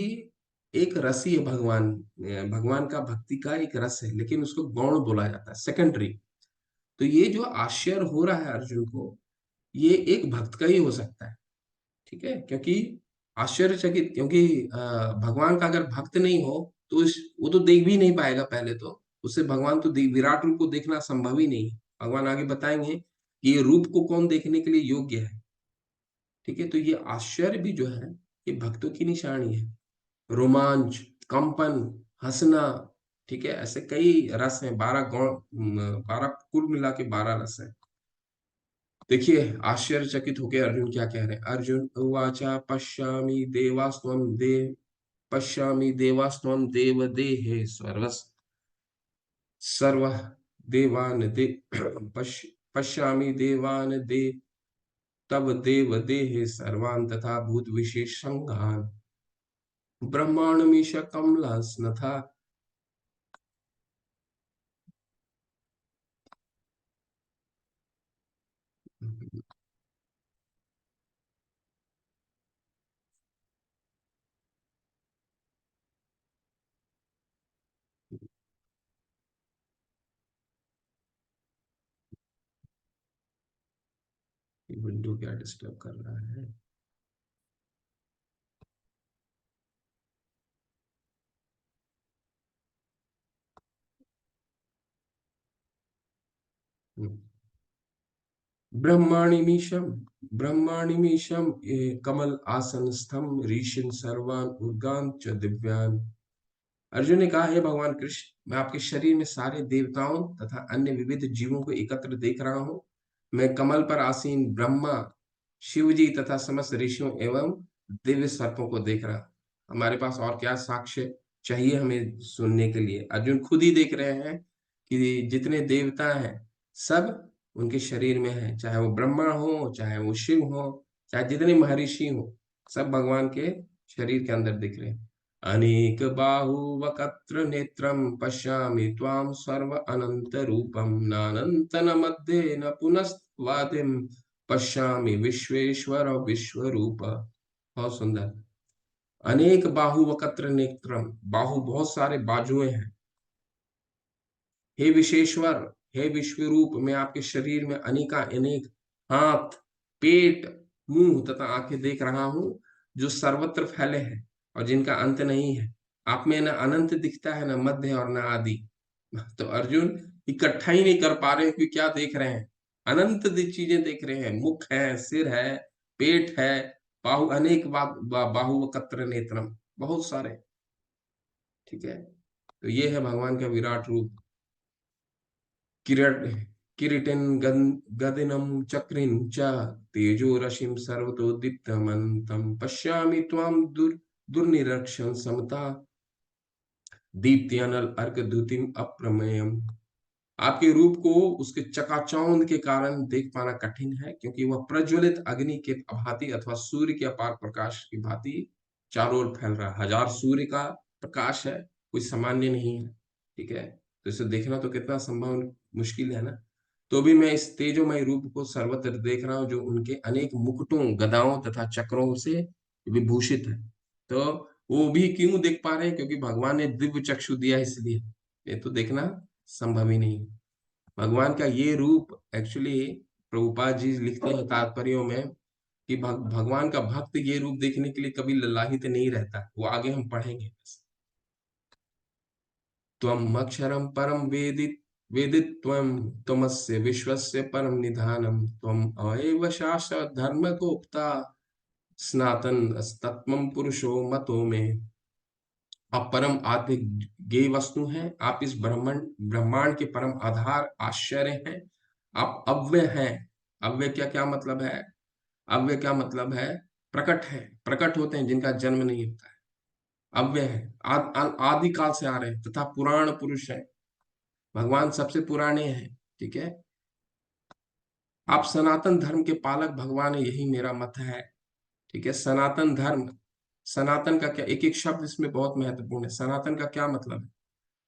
एक रस ही है, भगवान का भक्ति का एक रस है, लेकिन उसको गौण बोला जाता है, सेकेंडरी। तो ये जो आश्चर्य हो रहा है अर्जुन को, ये एक भक्त का ही हो सकता है, ठीक है। क्योंकि आश्चर्यचकित, क्योंकि भगवान का अगर भक्त नहीं हो तो वो तो देख भी नहीं पाएगा। पहले तो उससे भगवान तो विराट रूप को देखना संभव ही नहीं है। भगवान आगे बताएंगे कि ये रूप को कौन देखने के लिए योग्य है, ठीक है। तो ये आश्चर्य भी जो है, ये भक्तों की निशानी है। रोमांच, कंपन, हंसना, ठीक है। ऐसे कई रस हैं, 12 गौण, 12, कुल मिला के 12 रस है। देखिए आश्चर्यचकित होकर अर्जुन क्या कह रहे हैं। अर्जुन उवाचा पश्यामि देवास्त्वं देव देहे सर्व देवान दे पश्यामि देवान दे तब देव देहे सर्वान् तथा भूत विशेष संघान ब्रह्मांडमीश कमलास्नथा। विंडो क्या डिस्टर्ब कर रहा है? ब्रह्माणिमीशम, ब्रह्माणिमीशम कमल आसन स्थम ऋषिन सर्वान उर्गान च दिव्यान। अर्जुन ने कहा, हे भगवान कृष्ण, मैं आपके शरीर में सारे देवताओं तथा अन्य विविध जीवों को एकत्र देख रहा हूँ। मैं कमल पर आसीन ब्रह्मा, शिव जी तथा समस्त ऋषियों एवं दिव्य सर्पों को देख रहा। हमारे पास और क्या साक्ष्य चाहिए हमें सुनने के लिए? अर्जुन खुद ही देख रहे हैं कि जितने देवता हैं सब उनके शरीर में है, चाहे वो ब्रह्मा हो, चाहे वो शिव हो, चाहे जितने महर्षि हो, सब भगवान के शरीर के अंदर दिख रहे हैं। अनेक बाहुवक्त्र नेत्रं पश्यामि त्वां सर्व अनंत रूपम नानंत न मध्ये न पुनस्त्वादिं पश्यामि विश्वेश्वर विश्वरूप। बहुत सुंदर। अनेक बाहुवक्त्र नेत्रम, बाहु बहुत सारे बाजुएं हैं। हे विशेश्वर, हे विश्वरूप, मैं आपके शरीर में अनेका अनेक हाथ, पेट, मुंह तथा आंखें देख रहा हूं, जो सर्वत्र फैले हैं और जिनका अंत नहीं है। आप में न अनंत दिखता है, न मध्य और न आदि। तो अर्जुन इकट्ठा ही नहीं कर पा रहे कि क्या देख रहे हैं। अनंत चीजें देख रहे हैं। मुख है, सिर है, पेट है, बाहु, अनेक बाहु वक्त्र नेत्रम, बहुत सारे, ठीक है। तो ये है भगवान का विराट रूप। किरण, किरीटिन गदिनं चक्रिं च तेजो रश्मिं सर्वतो दीप्तमन्तं पश्यामि त्वां दुर्निरीक्ष्यं समता दीप्त्यनल अर्क द्युतिम अप्रमेयम। आपके रूप को उसके चकाचौंध के कारण देख पाना कठिन है, क्योंकि वह प्रज्वलित अग्नि के भांति अथवा सूर्य के अपार प्रकाश की भांति चारों ओर फैल रहा है। हजार सूर्य का प्रकाश है, कोई सामान्य नहीं है। ठीक है, तो इसे देखना तो कितना संभव मुश्किल है ना। तो भी मैं इस तेजोमय रूप को सर्वत्र देख रहा हूँ, जो उनके अनेक मुकुटों, गदाओं तथा चक्रों से विभूषित है। तो वो भी क्यों देख पा रहे हैं? क्योंकि भगवान ने दिव्य चक्षु दिया है, इसलिए। ये तो देखना संभव ही नहीं है। भगवान का ये रूप एक्चुअली प्रभुपाद जी लिखते हैं तात्पर्यों में कि भगवान का भक्त ये रूप देखने के लिए कभी ललाहित नहीं रहता। वो आगे हम पढ़ेंगे। त्वम अक्षरम परम वेदित्वम त्वमस्य विश्वस्य परम निधानम त्वम अएव शाश्वत धर्म गोप्ता सनातन तत्वम पुरुषो मतो में। आप परम आद्य गेय वस्तु हैं। आप इस ब्रह्मांड के परम आधार आश्चर्य हैं। आप अव्यय हैं। अव्यय क्या क्या मतलब है? अव्यय क्या मतलब है? प्रकट है, प्रकट होते हैं, जिनका जन्म नहीं होता है। अव्यय है, आदि काल से आ रहे हैं, तथा पुराण पुरुष है। भगवान सबसे पुराने हैं। ठीक है, आप सनातन धर्म के पालक भगवान है, यही मेरा मत है। ठीक है, सनातन धर्म, सनातन का क्या, एक एक शब्द इसमें बहुत महत्वपूर्ण है। सनातन का क्या मतलब है?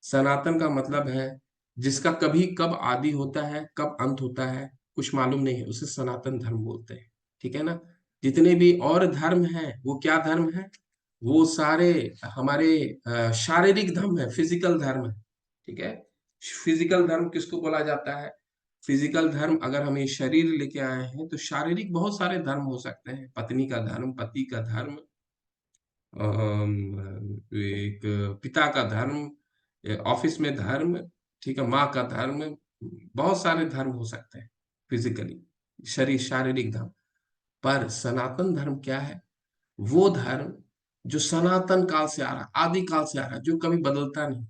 सनातन का मतलब है जिसका कभी कब आदि होता है, कब अंत होता है, कुछ मालूम नहीं है, उसे सनातन धर्म बोलते हैं। ठीक है ना। जितने भी और धर्म हैं, वो क्या धर्म है? वो सारे हमारे शारीरिक धर्म है, फिजिकल धर्म है। ठीक है, फिजिकल धर्म किसको बोला जाता है? फिजिकल धर्म, अगर हम ये शरीर लेके आए हैं तो शारीरिक बहुत सारे धर्म हो सकते हैं। पत्नी का धर्म, पति का धर्म, एक पिता का धर्म, ऑफिस में धर्म, ठीक है, माँ का धर्म, बहुत सारे धर्म हो सकते हैं फिजिकली, शरीर शारीरिक धर्म। पर सनातन धर्म क्या है? वो धर्म जो सनातन काल से आ रहा, आदि काल से आ रहा, जो कभी बदलता नहीं।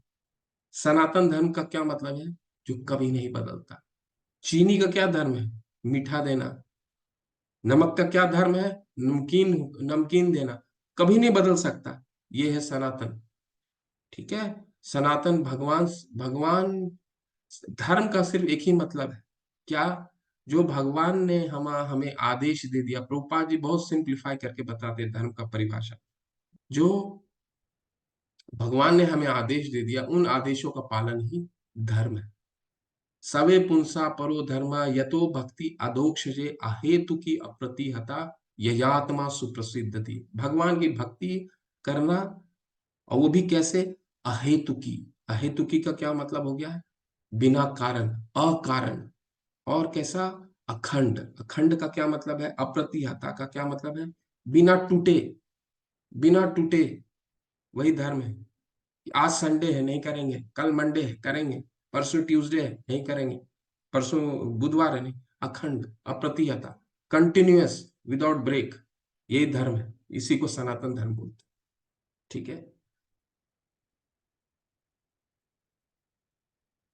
सनातन धर्म का क्या मतलब है? जो कभी नहीं बदलता। चीनी का क्या धर्म है? मीठा देना। नमक का क्या धर्म है? नमकीन, नमकीन देना, कभी नहीं बदल सकता। ये है सनातन। ठीक है, सनातन भगवान, भगवान धर्म का सिर्फ एक ही मतलब है, क्या? जो भगवान ने हमें आदेश दे दिया। प्रभुपाद जी बहुत सिंप्लीफाई करके बताते हैं धर्म का परिभाषा। जो भगवान ने हमें आदेश दे दिया, उन आदेशों का पालन ही धर्म है। सवे पुंसा परो धर्मा यतो भक्ति अधोक्षजे अहेतु की अप्रतिहता ययात्मा सुप्रसिद्ध थी। भगवान की भक्ति करना, और वो भी कैसे? अहेतुकी। अहेतुकी का क्या मतलब हो गया है? बिना कारण, अकारण। और कैसा? अखंड। अखंड का क्या मतलब है? अप्रतिहता का क्या मतलब है? बिना टूटे, बिना टूटे। वही धर्म है। आज संडे है, नहीं करेंगे, कल मंडे है, करेंगे, परसों ट्यूसडे है, नहीं करेंगे, परसों बुधवार है, नहीं। अखंड, अप्रतिहता, कंटिन्यूअस, विदाउट ब्रेक, यही धर्म है। इसी को सनातन धर्म बोलते हैं। ठीक है,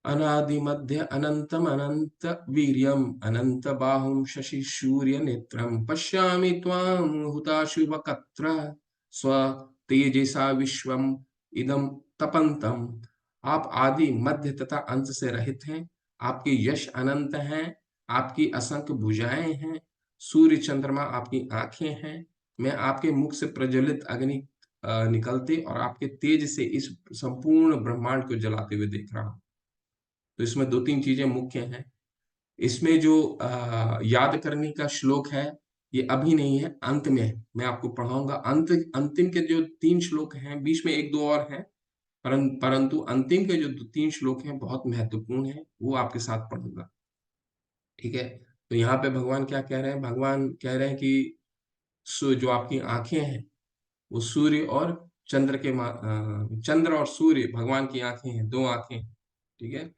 अनादि मध्य अनंतम अनंत वीर्यम अनंत बाहुम शशि सूर्य नेत्रम पश्यामि त्वां हुताशुभकत्र स्व तेजसा विश्वम इदम तपंतम। आप आदि मध्य तथा अंत से रहित हैं। आपके यश अनंत हैं। आपकी असंख्य भुजाएं हैं। सूर्य चंद्रमा आपकी आंखें हैं। मैं आपके मुख से प्रज्वलित अग्नि निकलते और आपके तेज से इस संपूर्ण ब्रह्मांड को जलाते हुए देख रहा हूं। तो इसमें दो तीन चीजें मुख्य हैं। इसमें जो याद करने का श्लोक है, ये अभी नहीं है, अंत में है। मैं आपको पढ़ाऊंगा। अंतिम के जो 3 श्लोक हैं, बीच में 1 2 और हैं, परंतु अंतिम के जो 3 श्लोक हैं बहुत महत्वपूर्ण है, वो आपके साथ पढ़ूंगा। ठीक है, तो यहाँ पे भगवान क्या कह रहे हैं? भगवान कह रहे हैं कि जो आपकी आंखें हैं, वो सूर्य और चंद्र के चंद्र और सूर्य भगवान की आंखें हैं, 2 आंखें। ठीक है,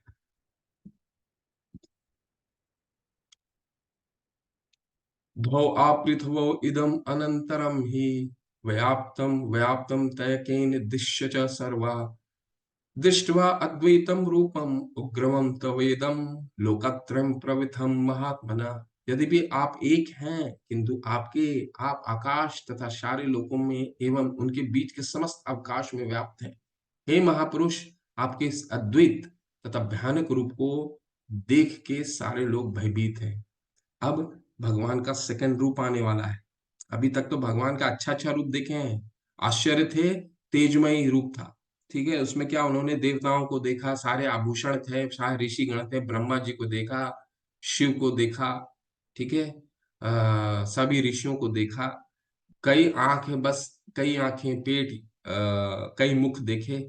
भो आपृथवो इदम अनंतरम ही व्याप्तम व्याप्तम तयकेन दिश्य च सर्वा दृष्ट्वा अद्वैतम रूपम उग्रवम तवेदम लोकत्रयम प्रवृद्धम महात्मना। यदि भी आप एक हैं, किंतु आप आकाश तथा सारे लोकों में एवं उनके बीच के समस्त अवकाश में व्याप्त हैं। हे महापुरुष, आपके इस अद्वैत तथा भयानक रूप को देख के सारे लोग भयभीत हैं। अब भगवान का सेकंड रूप आने वाला है। अभी तक तो भगवान का अच्छा अच्छा रूप देखे हैं, आश्चर्य थे, तेजमयी रूप था। ठीक है, उसमें क्या उन्होंने देवताओं को देखा, सारे आभूषण थे, सारे ऋषि गण थे, ब्रह्मा जी को देखा, शिव को देखा। ठीक है, सभी ऋषियों को देखा। कई आंखें, बस कई आंखें, पेट, कई मुख देखे।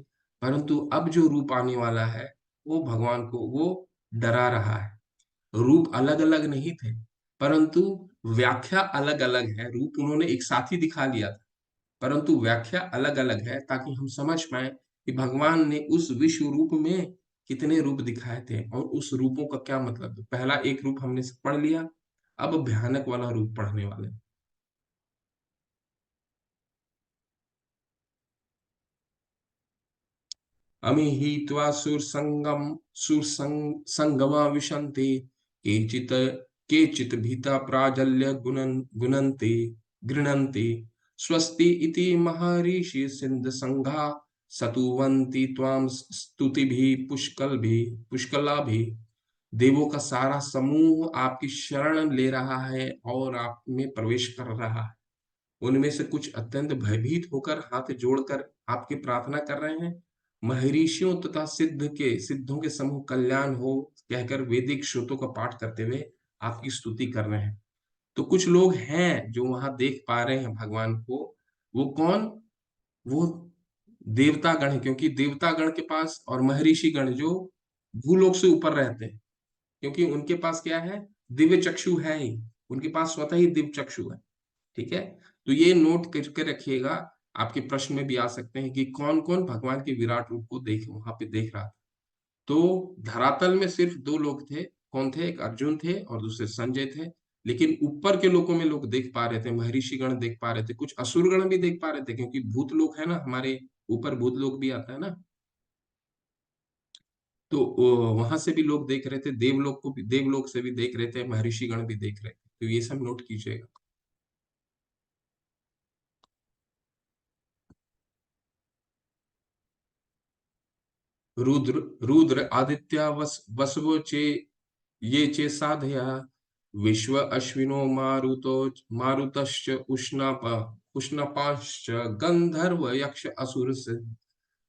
परंतु अब जो रूप आने वाला है वो भगवान को वो डरा रहा है। रूप अलग अलग नहीं थे, परंतु व्याख्या अलग अलग है। रूप उन्होंने एक साथ ही दिखा लिया था, परंतु व्याख्या अलग अलग है, ताकि हम समझ पाए कि भगवान ने उस विश्व रूप में कितने रूप दिखाए थे और उस रूपों का क्या मतलब है। पहला एक रूप हमने पढ़ लिया, अब भयानक वाला रूप पढ़ने वाले हैं। अमीहित्वा सुरसंगमा विशन्ति केचित् केचित् भीता प्राजल्य गुणन्ति गृह्णन्ति स्वस्ति इति महर्षि सिंध संघा सतुवन्ति त्वां स्तुतिभिः पुष्कलाभिः। देवों का सारा समूह आपकी शरण ले रहा है और आप में प्रवेश कर रहा है। उनमें से कुछ अत्यंत भयभीत होकर हाथ जोड़कर आपकी प्रार्थना कर रहे हैं। महर्षियों तथा सिद्धों के समूह कल्याण हो कहकर वैदिक श्रुतों का पाठ करते हुए आपकी स्तुति कर रहे हैं। तो कुछ लोग हैं जो वहां देख पा रहे हैं भगवान को। वो कौन? वो देवतागण है, क्योंकि देवतागण के पास और महर्षि गण जो भूलोक से ऊपर रहते हैं, क्योंकि उनके पास क्या है? दिव्य चक्षु है ही, उनके पास स्वतः ही दिव्य चक्षु है। ठीक है, तो ये नोट करके रखिएगा, आपके प्रश्न में भी आ सकते हैं कि कौन कौन भगवान के विराट रूप को वहां पे देख रहा था। तो धरातल में सिर्फ दो लोग थे। कौन थे? एक अर्जुन थे और दूसरे संजय थे। लेकिन ऊपर के लोगों में लोग देख पा रहे थे, महर्षि गण देख पा रहे थे, कुछ असुर गण भी देख पा रहे थे, क्योंकि भूत लोग है ना, हमारे ऊपर भूत लोग भी आता है ना। तो वहां से भी लोग देख रहे थे, देवलोक से भी देख रहे थे, महर्षि गण भी देख रहे थे। तो ये सब नोट कीजिएगा। रुद्र रुद्र आदित्य वसवो चे ये चे साधया विश्व अश्विनो मारुतश्च उष्णपाश्च गंधर्व यक्ष असुर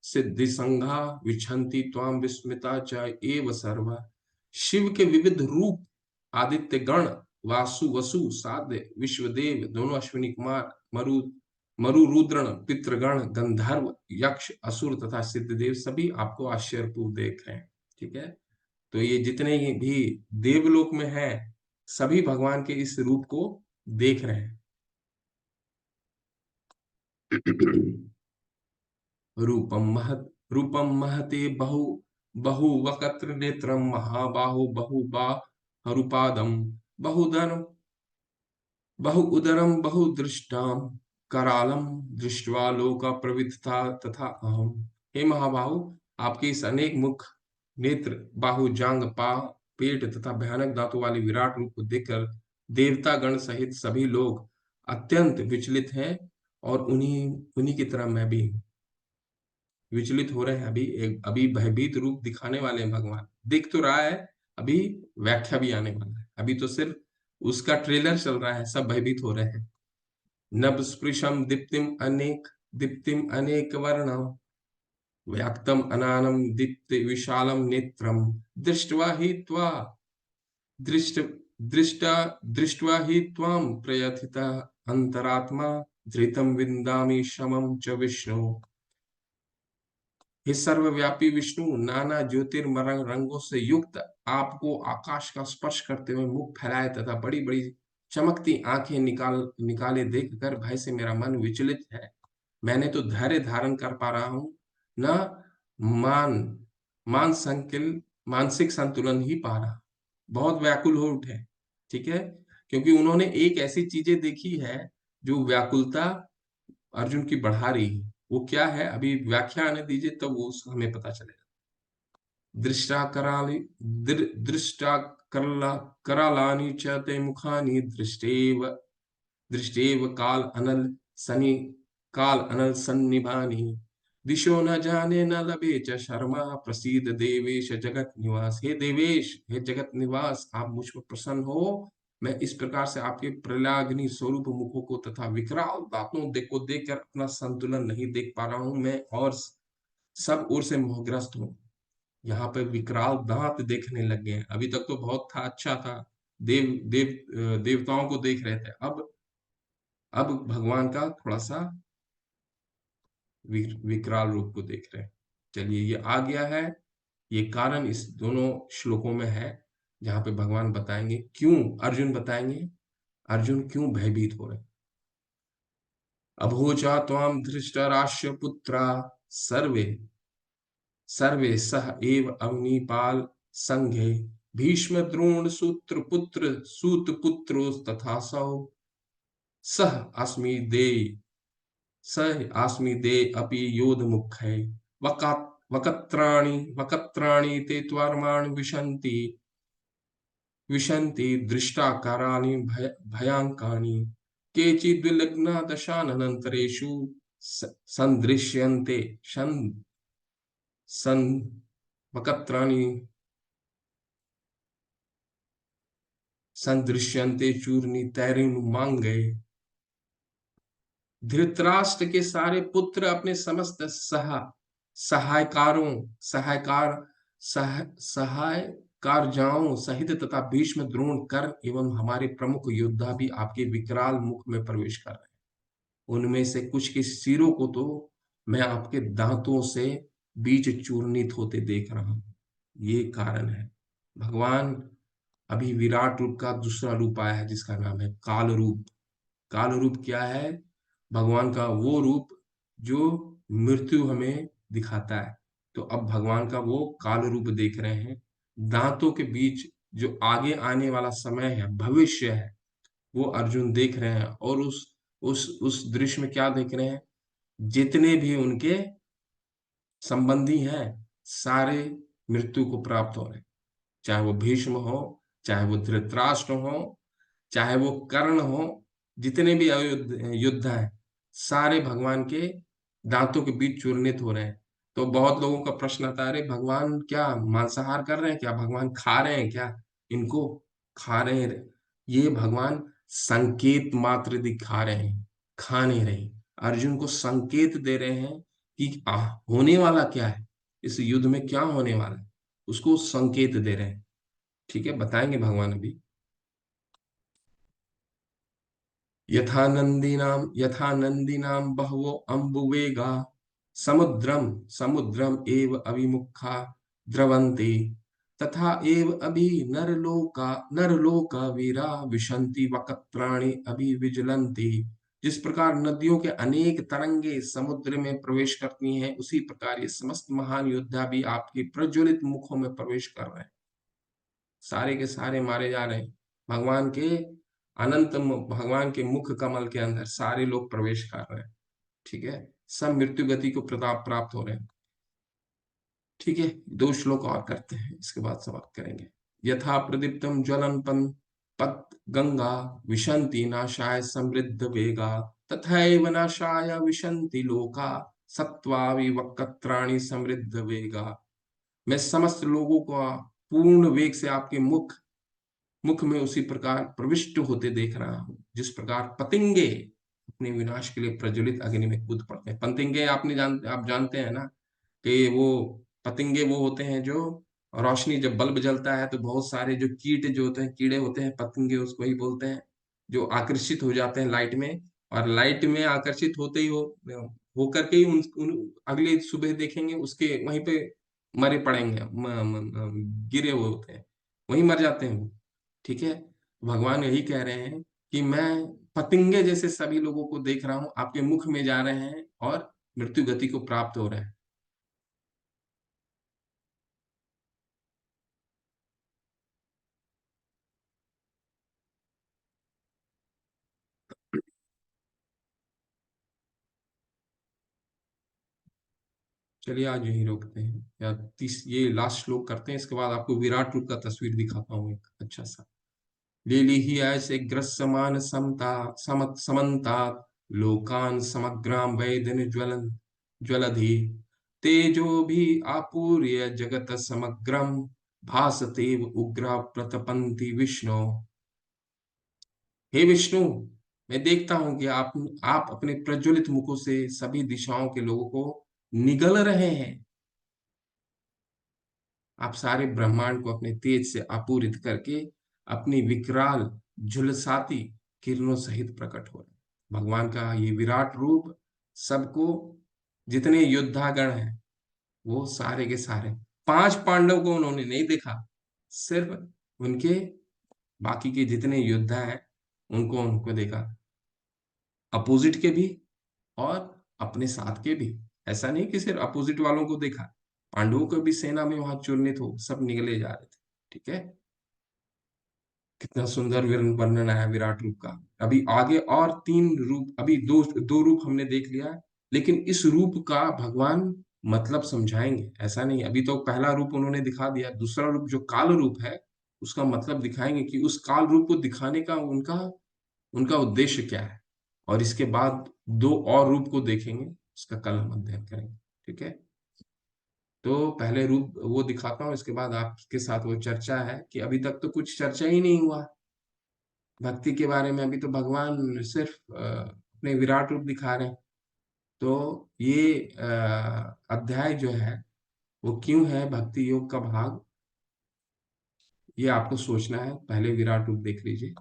सिद्धि संघा विछन्ति त्वां विस्मिता च एव सर्वा। शिव के विविध रूप, आदित्य गण, वासु वसु साध्य विश्वदेव दोनों, अश्विनी कुमार, मरुरुद्रण, पितृगण, गंधर्व, यक्ष, असुर तथा सिद्धदेव सभी आपको आश्चर्यपूर्व देख रहे हैं। ठीक है, तो ये जितने भी देवलोक में है सभी भगवान के इस रूप को देख रहे हैं। रूपम महते बहु वक्त्र नेत्रम महाबाहु बहुबाहुरुपादम बहु उदरम बहुदृष्टाम करालम दृष्ट्वा लोक प्रविद्धता तथा अहम। हे महाबाहु, आपके इस अनेक मुख, नेत्र, बाहु, जांग, पाव, पेट तथा भयानक दांतों वाले विराट रूप को देखकर देवता गण सहित सभी लोग अत्यंत विचलित हैं, और उन्हीं उन्हीं की तरह मैं भी विचलित हो रहे हैं। अभी भयभीत रूप दिखाने वाले हैं भगवान, दिख तो रहा है, अभी व्याख्या भी आने वाला है। अभी तो सिर्फ उसका ट्रेलर चल रहा है, सब भयभीत हो रहे हैं। नभ स्पृशम दीप्तिम अनेक वर्णम व्याक्तम अनानम दीप्ति विशालम नेत्रम दृष्ट्वा हि त्वा दृष्ट दृष्टा दृष्ट्वा हि त्वां प्रयथिता अंतरात्मा धृतम विन्दामि शमं च विष्णु। हे सर्वव्यापी विष्णु, नाना ज्योतिर्मय रंगों से युक्त आपको आकाश का स्पर्श करते हुए मुख फैलाए तथा बड़ी बड़ी चमकती आंखें निकाले देखकर भय से मेरा मन विचलित है। मैंने तो धैर्य धारण कर पा रहा हूं, न मान मानसिक संतुलन ही पा रहा। बहुत व्याकुल हो उठे। ठीक है, क्योंकि उन्होंने एक ऐसी चीजें देखी है जो व्याकुलता अर्जुन की बढ़ा रही है। वो क्या है, अभी व्याख्या आने दीजिए तब वो हमें पता चलेगा। दृष्टा कराली दृष्टा करला करालानि च ते मुखानि दृष्टेव काल अनल सन्निभानि दिशो न जाने न लभे च शर्मा प्रसीद देवेश जगत निवास। हे देवेश, हे जगत निवास, आप मुझ पर प्रसन्न हो। मैं इस प्रकार से आपके प्रलाग्नि स्वरूप मुखों को तथा विकराल दांतों को देखकर अपना संतुलन नहीं देख पा रहा हूं मैं, और सब ओर से मोहग्रस्त हूँ। यहाँ पे विकराल दांत देखने लग गए हैं। अभी तक तो बहुत था, अच्छा था, देवताओं को देख रहे थे। अब भगवान का थोड़ा सा विकराल रूप को देख रहे हैं। चलिए, ये आ गया है। ये कारण इस दोनों श्लोकों में है, जहां पे भगवान बताएंगे क्यों, अर्जुन बताएंगे अर्जुन क्यों भयभीत हो रहे हैं। अभोचा त्वाम धृतराष्ट्र पुत्रा सर्वे सर्वे सह एव अवनीपाल संघे भीष्म द्रोण सूत्र पुत्र सूत पुत्रो तथा सौ सह अस्मि दे स आस्मि दे अपि योध मुखे वकत्राणि ते त्वर्मान् विशन्ति दृष्टाकाराणि भयांकानि केचिद्विलग्ना दशानन्तरेषु सन्दृश्यन्ते सन वकत्राणि संदृश्यन्ते चूर्णि तैरिनुमांगे। धृतराष्ट्र के सारे पुत्र अपने समस्त सहायकारों सहायकार सहायकारजाओं सहित तथा भीष्म द्रोण कर एवं हमारे प्रमुख योद्धा भी आपके विकराल मुख में प्रवेश कर रहे हैं। उनमें से कुछ के सिरों को तो मैं आपके दांतों से बीच चूर्णित होते देख रहा हूं। ये कारण है। भगवान अभी विराट रूप का दूसरा रूप आया है, जिसका नाम है काल रूप। काल रूप क्या है? भगवान का वो रूप जो मृत्यु हमें दिखाता है। तो अब भगवान का वो काल रूप देख रहे हैं। दांतों के बीच जो आगे आने वाला समय है, भविष्य है, वो अर्जुन देख रहे हैं। और उस दृश्य में क्या देख रहे हैं? जितने भी उनके संबंधी हैं, सारे मृत्यु को प्राप्त हो रहे हैं। चाहे वो भीष्म हो, चाहे वो धृतराष्ट्र हो, चाहे वो कर्ण हो, जितने भी युद्ध हैं, सारे भगवान के दांतों के बीच चूर्णित हो रहे हैं। तो बहुत लोगों का प्रश्न आता है, अरे भगवान क्या मांसाहार कर रहे हैं क्या? भगवान खा रहे हैं क्या इनको? खा रहे हैं। ये भगवान संकेत मात्र दिखा रहे हैं, खा नहीं रहे। अर्जुन को संकेत दे रहे हैं कि होने वाला क्या है, इस युद्ध में क्या होने वाला है, उसको संकेत दे रहे हैं। ठीक है, बताएंगे भगवान अभी। यथा नंदीनां बहवो अम्बुवेगा समुद्रम एव अभिमुखा द्रवन्ति तथा एव अभि नरलोका वीरा विशन्ति वक्त्राणि अभिविज्वलन्ति। जिस प्रकार नदियों के अनेक तरंगे समुद्र में प्रवेश करती हैं, उसी प्रकार ये समस्त महान योद्धा भी आपके प्रज्वलित मुखों में प्रवेश कर रहे हैं। सारे के सारे मारे जा रहे हैं। भगवान के मुख कमल के अंदर सारे लोग प्रवेश कर रहे हैं। ठीक है, सब मृत्यु गति को प्रताप प्राप्त हो रहे हैं। ठीक है, 2 श्लोक और करते हैं, इसके बाद समाप्त करेंगे। यथा प्रदीप्तम ज्वलन पत गंगा विशन्ति नाशाय समृद्ध वेगा तथैव नाशाय विशन्ति लोका सत्वा विवक्त्राणि समृद्ध वेगा। मैं समस्त लोगों का पूर्ण वेग से आपके मुख में उसी प्रकार प्रविष्ट होते देख रहा हूं, जिस प्रकार पतंगे अपने विनाश के लिए प्रज्वलित अग्नि में कूद पड़ते हैं। पतंगे आप जानते हैं ना, कि वो पतंगे वो होते हैं जो रोशनी, जब बल्ब जलता है तो बहुत सारे जो कीट जो होते हैं, कीड़े होते हैं, पतंगे उसको ही बोलते हैं, जो आकर्षित हो जाते हैं लाइट में। और लाइट में आकर्षित होते ही होकर के ही अगले सुबह देखेंगे उसके वहीं पे मरे पड़ेंगे, गिरे हुए होते हैं, वहीं मर जाते हैं वो। ठीक है, भगवान यही कह रहे हैं कि मैं पतंगे जैसे सभी लोगों को देख रहा हूं, आपके मुख में जा रहे हैं और मृत्यु गति को प्राप्त हो रहे हैं। चलिए आज यहीं रोकते हैं, या ये लास्ट श्लोक करते हैं, इसके बाद आपको विराट रूप का तस्वीर दिखाता हूँ एक अच्छा सा। लेली ही ऐसे ग्रसमान समता समन्तात लोकान समग्राम वैदन ज्वलधि तेजो भी आपूर्य जगत समग्रम भासते उग्र प्रतपन्ति विष्णु। हे विष्णु, मैं देखता हूं कि आप अपने प्रज्वलित मुखों से सभी दिशाओं के लोगों को निगल रहे हैं। आप सारे ब्रह्मांड को अपने तेज से आपूरित करके अपनी विकराल झुलसाती किरणों सहित प्रकट हो रहे हैं। भगवान का ये विराट रूप सबको, जितने योद्धागण हैं वो सारे के सारे, 5 पांडव को उन्होंने नहीं देखा, सिर्फ उनके बाकी के जितने योद्धा हैं उनको उनको देखा, अपोजिट के भी और अपने साथ के भी। ऐसा नहीं कि सिर्फ अपोजिट वालों को देखा, पांडवों को भी सेना में वहां चुनित हो सब निकले जा रहे थे। ठीक है, कितना सुंदर वर्णन आया विराट रूप का। अभी आगे और 3 रूप, अभी दो दो रूप हमने देख लिया, लेकिन इस रूप का भगवान मतलब समझाएंगे। ऐसा नहीं, अभी तो पहला रूप उन्होंने दिखा दिया, दूसरा रूप जो काल रूप है उसका मतलब दिखाएंगे कि उस काल रूप को दिखाने का उनका उनका उद्देश्य क्या है। और इसके बाद 2 और रूप को देखेंगे, उसका कल हम अध्ययन करेंगे। ठीक है, तो पहले रूप वो दिखाता हूँ, इसके बाद आपके साथ वो चर्चा है कि अभी तक तो कुछ चर्चा ही नहीं हुआ भक्ति के बारे में। अभी तो भगवान सिर्फ अपने विराट रूप दिखा रहे हैं। तो ये अध्याय जो है वो क्यों है भक्ति योग का भाग, ये आपको सोचना है। पहले विराट रूप देख लीजिए।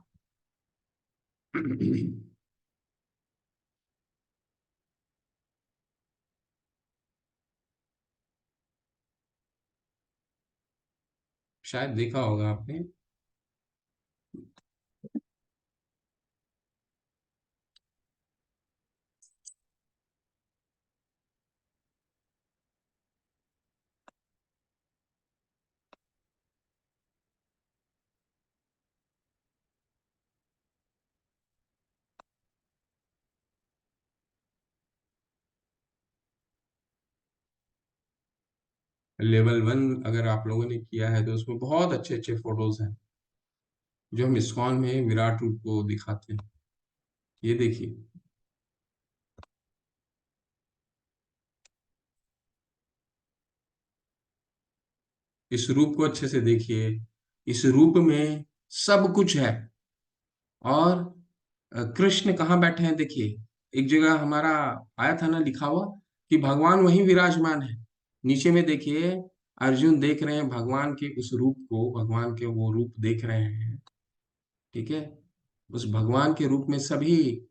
शायद देखा होगा आपने। लेवल 1 अगर आप लोगों ने किया है तो उसमें बहुत अच्छे अच्छे फोटोज हैं जो हम इस्कॉन में विराट रूप को दिखाते हैं। ये देखिए, इस रूप को अच्छे से देखिए। इस रूप में सब कुछ है। और कृष्ण कहाँ बैठे हैं देखिए, एक जगह हमारा आया था ना लिखा हुआ कि भगवान वहीं विराजमान है। नीचे में देखिए, अर्जुन देख रहे हैं भगवान के उस रूप को, भगवान के वो रूप देख रहे हैं। ठीक है, उस भगवान के रूप में सभी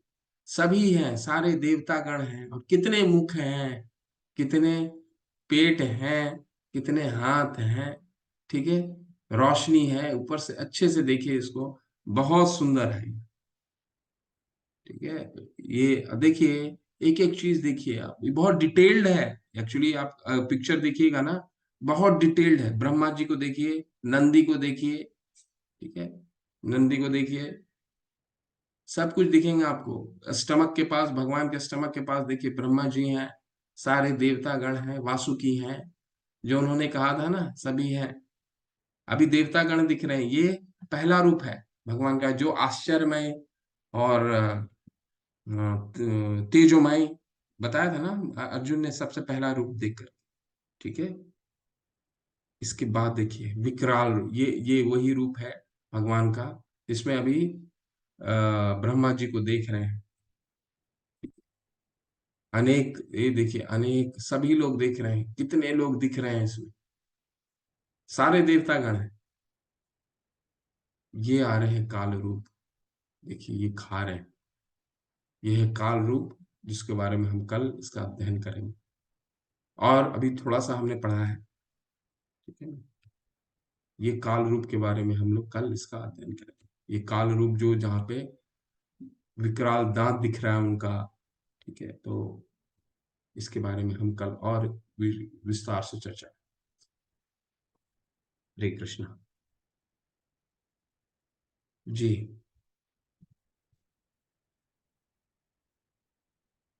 सभी हैं, सारे देवता गण हैं। और कितने मुख हैं, कितने पेट हैं, कितने हाथ हैं। ठीक है, रोशनी है ऊपर से, अच्छे से देखिए इसको, बहुत सुंदर है। ठीक है, ये देखिए, एक एक चीज देखिए आप, ये बहुत डिटेल्ड है। एक्चुअली आप पिक्चर देखिएगा ना, बहुत डिटेल्ड है। ब्रह्मा जी को देखिए, नंदी को देखिए। ठीक है, नंदी को देखिए, सब कुछ दिखेंगे आपको। स्टमक के पास, भगवान के स्टमक के पास देखिए ब्रह्मा जी हैं, सारे देवता गण हैं, वासुकी हैं, जो उन्होंने कहा था ना सभी हैं। अभी देवता गण दिख रहे हैं। ये पहला रूप है भगवान का, जो आश्चर्यमय और तेजोमय बताया था ना अर्जुन ने सबसे पहला रूप देखकर। ठीक है, इसके बाद देखिए विकराल, ये वही रूप है भगवान का, इसमें अभी ब्रह्मा जी को देख रहे हैं। अनेक, ये देखिए अनेक, सभी लोग देख रहे हैं, कितने लोग दिख रहे हैं इसमें, सारे देवतागण हैं। ये आ रहे हैं काल रूप, देखिए ये खा रहे हैं। ये है काल रूप, जिसके बारे में हम कल इसका अध्ययन करेंगे। और अभी थोड़ा सा हमने पढ़ा है। ठीक है ना, ये काल रूप के बारे में हम लोग कल इसका अध्ययन करेंगे। ये काल रूप जो जहाँ पे विकराल दांत दिख रहा है उनका। ठीक है, तो इसके बारे में हम कल और विस्तार से चर्चा। हरे कृष्णा जी।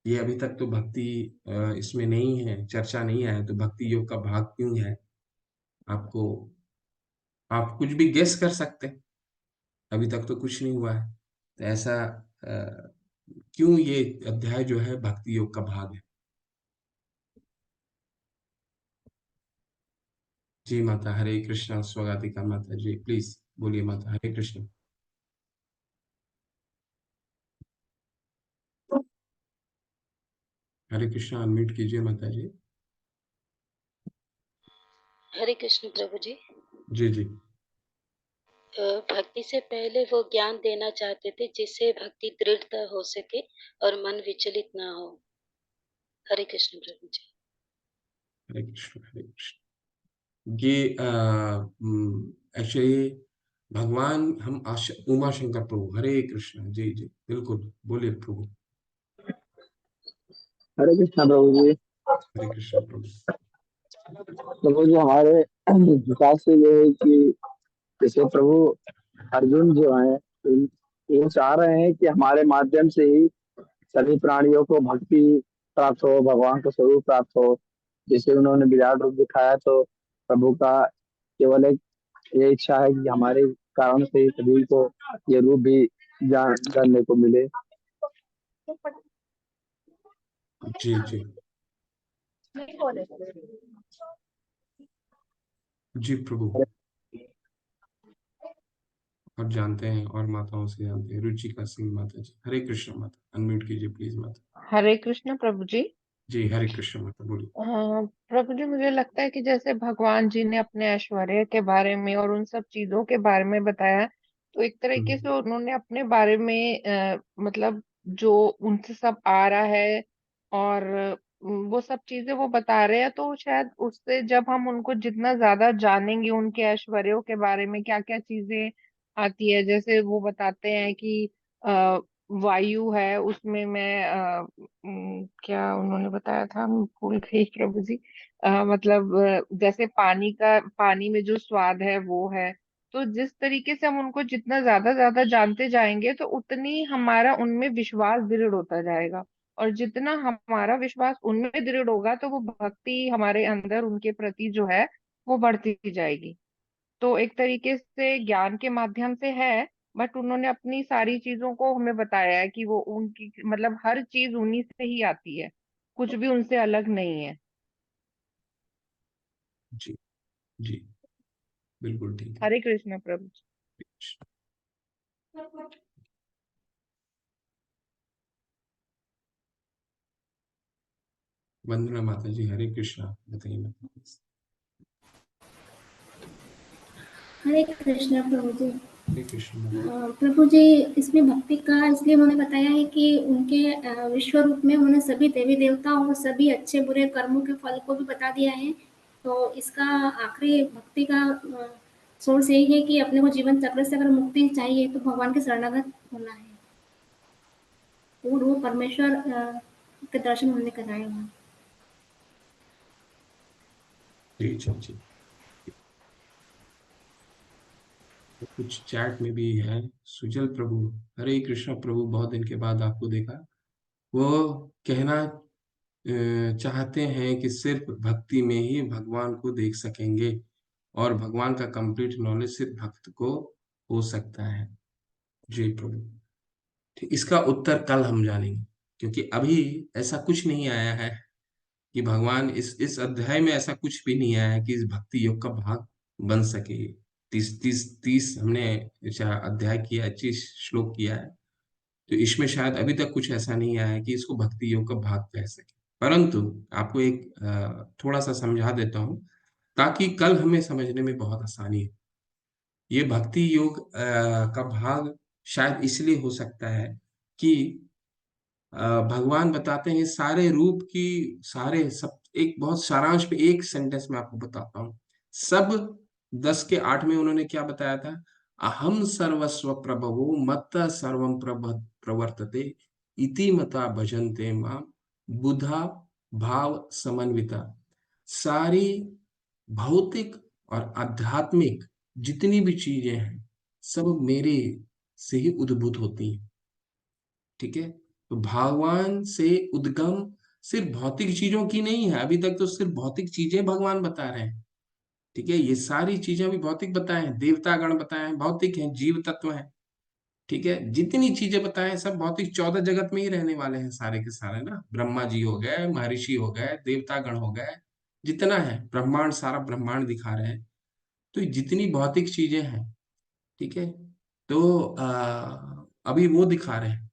ये अभी तक तो भक्ति इसमें नहीं है, चर्चा नहीं आया, तो भक्ति योग का भाग क्यों है? आपको आप कुछ भी गेस कर सकते हैं, अभी तक तो कुछ नहीं हुआ है। तो ऐसा क्यों ये अध्याय जो है भक्ति योग का भाग है? जी माता, हरे कृष्णा। स्वागतिका माता जी, प्लीज बोलिए माता। हरे कृष्ण। हरे कृष्णा, अनम्यूट कीजिए माता जी। हरे कृष्ण प्रभु जी। जी जी। भक्ति से पहले वो ज्ञान देना चाहते थे जिससे भक्ति दृढ़ता हो सके और मन विचलित ना हो। हरे कृष्ण प्रभु जी। हरे कृष्ण, हरे कृष्ण। ये एक्चुअली भगवान हम उमा शंकर प्रभु, हरे कृष्ण। जी जी, बिल्कुल बोलिए प्रभु। हरे कृष्णा प्रभु जी। हरे कृष्ण प्रभु। प्रभु जी, हमारे विकास से ये है कि जैसे प्रभु अर्जुन जो है, ये चाह रहे हैं कि हमारे माध्यम से ही सभी प्राणियों को भक्ति प्राप्त हो, भगवान का स्वरूप प्राप्त हो। जैसे उन्होंने विराट रूप दिखाया, तो प्रभु का केवल एक ये इच्छा है कि हमारे कारण से ही सभी को ये रूप भी जानने को मिले। जी जी। जी प्रभु। और जानते हैं, और माताओं से जानते हैं, रुचिका सिंह माता जी। हरे कृष्ण माता, अनम्यूट कीजिए प्लीज माता। हरे कृष्ण प्रभु जी। जी हरे कृष्ण माता, बोलिए। प्रभु जी, मुझे लगता है कि जैसे भगवान जी ने अपने ऐश्वर्य के बारे में और उन सब चीजों के बारे में बताया, तो एक तरीके से हम्म, उन्होंने अपने बारे में मतलब जो उनसे सब आ रहा है और वो सब चीजें वो बता रहे हैं, तो शायद उससे जब हम उनको जितना ज्यादा जानेंगे, उनके ऐश्वर्यों के बारे में क्या क्या चीजें आती है, जैसे वो बताते हैं कि अ, वायु है उसमें मैं क्या उन्होंने बताया था, मैं भूल गई प्रभु जी। मतलब जैसे पानी में जो स्वाद है वो है। तो जिस तरीके से हम उनको जितना ज्यादा ज्यादा जानते जाएंगे, तो उतनी हमारा उनमें विश्वास दृढ़ होता जाएगा। और जितना हमारा विश्वास उनमें दृढ़ होगा, तो वो भक्ति हमारे अंदर उनके प्रति जो है वो बढ़ती जाएगी। तो एक तरीके से ज्ञान के माध्यम से है, बट उन्होंने अपनी सारी चीजों को हमें बताया है कि वो उनकी मतलब हर चीज उन्हीं से ही आती है, कुछ भी उनसे अलग नहीं है। जी जी, बिल्कुल ठीक है। हरे कृष्ण प्रभु। वंदना माता जी, हरे कृष्णा। बताइए माता please। हरे कृष्ण प्रभु जी। हरे कृष्ण माता। प्रभु जी, इसमें भक्ति का इसलिए उन्होंने बताया है कि उनके विश्व रूप में उन्होंने सभी देवी देवता और सभी अच्छे बुरे कर्मों के फल को भी बता दिया है। तो इसका आखिरी भक्ति का सोर्स यही है कि अपने को जीवन चक्र से अगर मुक्ति चाहिए तो भगवान के शरणागत होना है। वो परमेश्वर के दर्शन हमने कराए वहाँ। जी जी जी। तो कुछ चैट में भी है। सुजल प्रभु, हरे कृष्णा प्रभु, बहुत दिन के बाद आपको देखा। वो कहना चाहते हैं कि सिर्फ भक्ति में ही भगवान को देख सकेंगे, और भगवान का कंप्लीट नॉलेज सिर्फ भक्त को हो सकता है। जी प्रभु। ठीक, इसका उत्तर कल हम जानेंगे, क्योंकि अभी ऐसा कुछ नहीं आया है कि भगवान इस अध्याय में ऐसा कुछ भी नहीं आया है कि इस भक्ति योग का भाग बन सके। 30 हमने अध्याय किया, 25 श्लोक किया है, तो इसमें शायद अभी तक कुछ ऐसा नहीं आया है कि इसको भक्ति योग का भाग कह सके। परंतु आपको एक थोड़ा सा समझा देता हूँ, ताकि कल हमें समझने में बहुत आसानी है। ये भक्ति योग का भाग शायद इसलिए हो सकता है कि भगवान बताते हैं सारे रूप की, सारे सब एक बहुत सारांश में एक सेंटेंस में आपको बताता हूँ। सब 10 के 8 में उन्होंने क्या बताया था? अहम सर्वस्व प्रभवो मत्त सर्वम प्रवर्तते इति मता भजन्ते माम बुधा भाव समन्विता। सारी भौतिक और आध्यात्मिक जितनी भी चीजें हैं, सब मेरे से ही उद्भूत होती हैं। ठीक है? तो भगवान से उद्गम सिर्फ भौतिक चीजों की नहीं है, अभी तक तो सिर्फ भौतिक चीजें भगवान बता रहे हैं। ठीक है, ये सारी चीजें भी भौतिक बताए हैं, देवता गण बताए हैं भौतिक हैं, जीव तत्व हैं। ठीक है, जितनी चीजें बताए हैं सब भौतिक, 14 जगत में ही रहने वाले हैं सारे के सारे ना। ब्रह्मा जी हो गए, महर्षि हो गए, देवता गण हो गए, जितना है ब्रह्मांड, सारा ब्रह्मांड दिखा रहे हैं। तो ये जितनी भौतिक चीजें हैं, ठीक है, तो अभी वो दिखा रहे हैं।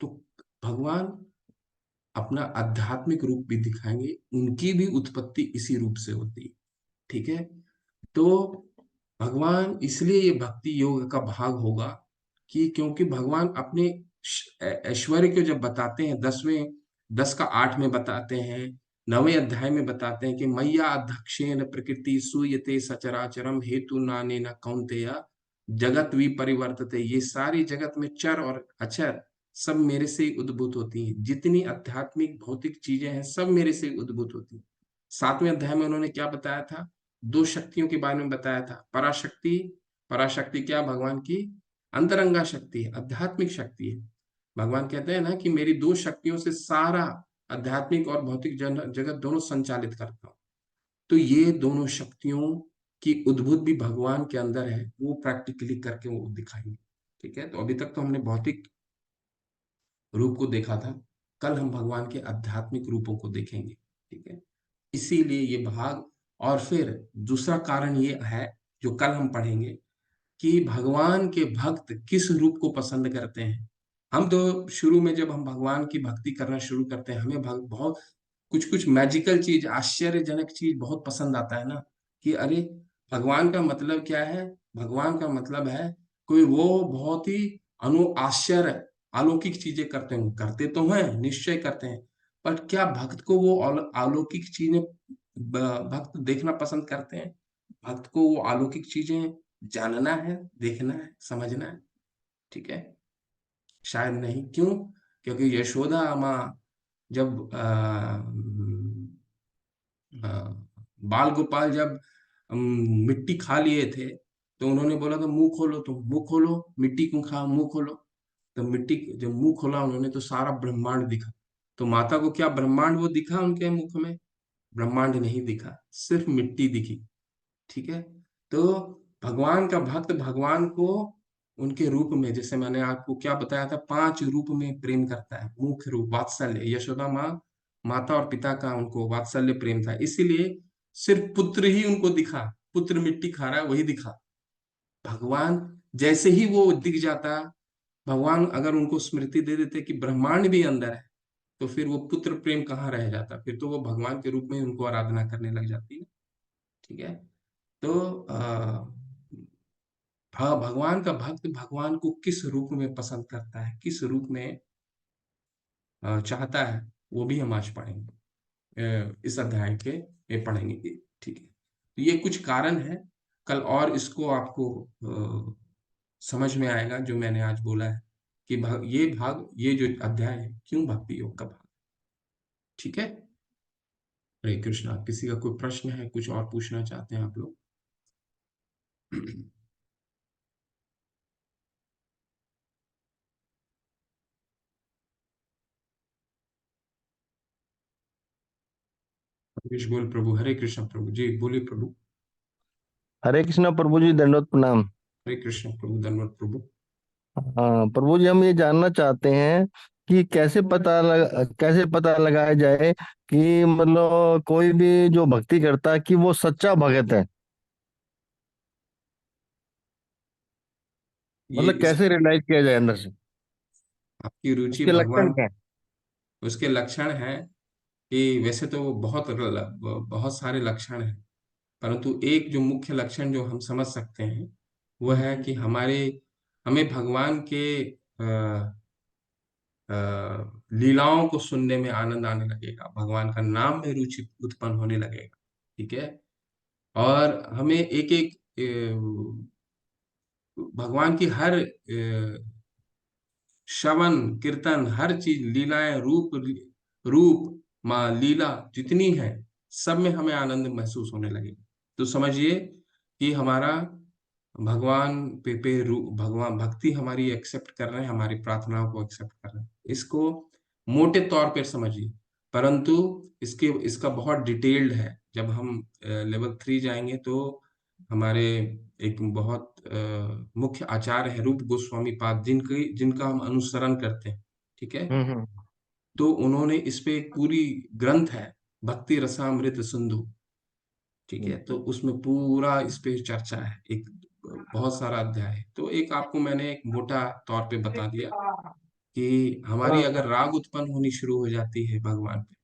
तो भगवान अपना आध्यात्मिक रूप भी दिखाएंगे, उनकी भी उत्पत्ति इसी रूप से होती है। ठीक है, तो भगवान इसलिए ये भक्ति योग का भाग होगा कि क्योंकि भगवान अपने ऐश्वर्य को जब बताते हैं, 10 का 8 में बताते हैं, 9वें अध्याय में बताते हैं कि मैया अध्यक्षेण प्रकृति सूयते सचराचरम हेतु नाने न कौन्तेय जगत विपरिवर्तते। ये सारी जगत में चर और अचर सब मेरे से ही उद्भूत होती हैं, जितनी आध्यात्मिक भौतिक चीजें हैं सब मेरे से ही उद्भूत होती हैं। 7वें अध्याय में उन्होंने क्या बताया था? 2 शक्तियों के बारे में बताया था। पराशक्ति, पराशक्ति क्या? भगवान की अंतरंगा शक्ति है, आध्यात्मिक शक्ति है। भगवान कहते हैं ना कि मेरी 2 शक्तियों से सारा आध्यात्मिक और भौतिक जगत दोनों संचालित करता हूँ। तो ये दोनों शक्तियों की उद्भूत भी भगवान के अंदर है, वो प्रैक्टिकली करके वो दिखाएंगे। ठीक है, तो अभी तक तो हमने भौतिक रूप को देखा था, कल हम भगवान के आध्यात्मिक रूपों को देखेंगे। ठीक है, इसीलिए ये भाग। और फिर दूसरा कारण ये है जो कल हम पढ़ेंगे कि भगवान के भक्त किस रूप को पसंद करते हैं। हम तो शुरू में जब हम भगवान की भक्ति करना शुरू करते हैं, हमें बहुत कुछ कुछ मैजिकल चीज, आश्चर्यजनक चीज बहुत पसंद आता है ना, कि अरे भगवान का मतलब क्या है? भगवान का मतलब है कोई वो बहुत ही आश्चर्य अलौकिक चीजें करते हैं। करते तो हैं, निश्चय करते हैं, पर क्या भक्त को वो अलौकिक चीजें भक्त देखना पसंद करते हैं? भक्त को वो अलौकिक चीजें जानना है, देखना है, समझना है? ठीक है, शायद नहीं। क्यों? क्योंकि यशोदा माँ जब बाल गोपाल जब मिट्टी खा लिए थे, तो उन्होंने बोला था मुंह खोलो, तुम मुंह खोलो, मिट्टी क्यों खा, मुंह खोलो। तो मिट्टी जब मुंह खोला उन्होंने तो सारा ब्रह्मांड दिखा। तो माता को क्या ब्रह्मांड वो दिखा उनके मुख में? ब्रह्मांड नहीं दिखा, सिर्फ मिट्टी दिखी। ठीक है, तो भगवान का भक्त भगवान को उनके रूप में, जैसे मैंने आपको क्या बताया था, 5 रूप में प्रेम करता है। मुख्य रूप वात्सल्य, यशोदा माँ, माता और पिता का उनको वात्सल्य प्रेम था, इसीलिए सिर्फ पुत्र ही उनको दिखा। पुत्र मिट्टी खा रहा है वही दिखा। भगवान जैसे ही वो दिख जाता, भगवान अगर उनको स्मृति दे देते कि ब्रह्मांड भी अंदर है, तो फिर वो पुत्र प्रेम कहाँ रह जाता? फिर तो वो भगवान के रूप में उनको आराधना करने लग जाती है। ठीक है, तो भगवान का भक्त भगवान को किस रूप में पसंद करता है, किस रूप में चाहता है, वो भी हम आज पढ़ेंगे। इस अध्याय के में पढ़ेंगे। ठीक है, तो ये कुछ कारण है, कल और इसको आपको समझ में आएगा जो मैंने आज बोला है कि ये जो अध्याय है क्यों भक्ति योग का भाग। ठीक है, हरे कृष्णा। किसी का कोई प्रश्न है, कुछ और पूछना चाहते हैं आप लोग? हरीश बोल प्रभु। हरे कृष्ण प्रभु जी, बोलिए प्रभु। हरे कृष्णा प्रभु जी, दंडवत प्रणाम। हरे कृष्ण प्रभु, धन्यवाद प्रभु। हाँ प्रभु जी, हम ये जानना चाहते हैं कि कैसे पता लगाया जाए कि मतलब कोई भी जो भक्ति करता है कि वो सच्चा भगत है। ये मतलब कैसे रियलाइज किया जाए अंदर से, आपकी रुचि उसके लक्षण भगवान, क्या है? उसके लक्षण हैं कि वैसे तो बहुत सारे लक्षण हैं, परंतु एक जो मुख्य लक्षण जो हम समझ सकते हैं वो है कि हमें भगवान के लीलाओं को सुनने में आनंद आने लगेगा, भगवान का नाम में रुचि उत्पन्न होने लगेगा। ठीक है, और हमें एक एक भगवान की हर श्रवण कीर्तन, हर चीज, लीलाएं, रूप माँ लीला जितनी है सब में हमें आनंद महसूस होने लगेगा। तो समझिए कि हमारा भगवान भगवान भक्ति हमारी एक्सेप्ट कर रहे हैं, हमारी प्रार्थनाओं को एक्सेप्ट कर रहे हैं। इसको मोटे तौर पर समझिए, परंतु इसका बहुत डिटेल्ड है। जब हम लेवल 3 जाएंगे तो हमारे एक बहुत मुख्य आचार्य है रूप गोस्वामी पाद, जिनका हम अनुसरण करते हैं, ठीक है। हम्म। तो उन्होंने इस पे एक पूरी ग्रंथ है, भक्ति रसामृत सिंधु, ठीक है। तो उसमें पूरा इस पे चर्चा है, एक बहुत सारा अध्याय है। तो एक आपको मैंने एक मोटा तौर पे बता दिया कि हमारी अगर राग उत्पन्न होनी शुरू हो जाती है भगवान पे,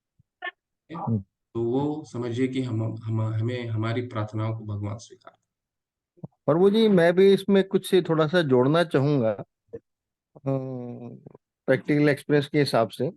ठीक है, तो वो समझिए कि हमें हमारी प्रार्थनाओं को भगवान स्वीकार। प्रभु जी, मैं भी इसमें कुछ थोड़ा सा जोड़ना चाहूंगा प्रैक्टिकल एक्सपीरियंस के हिसाब से।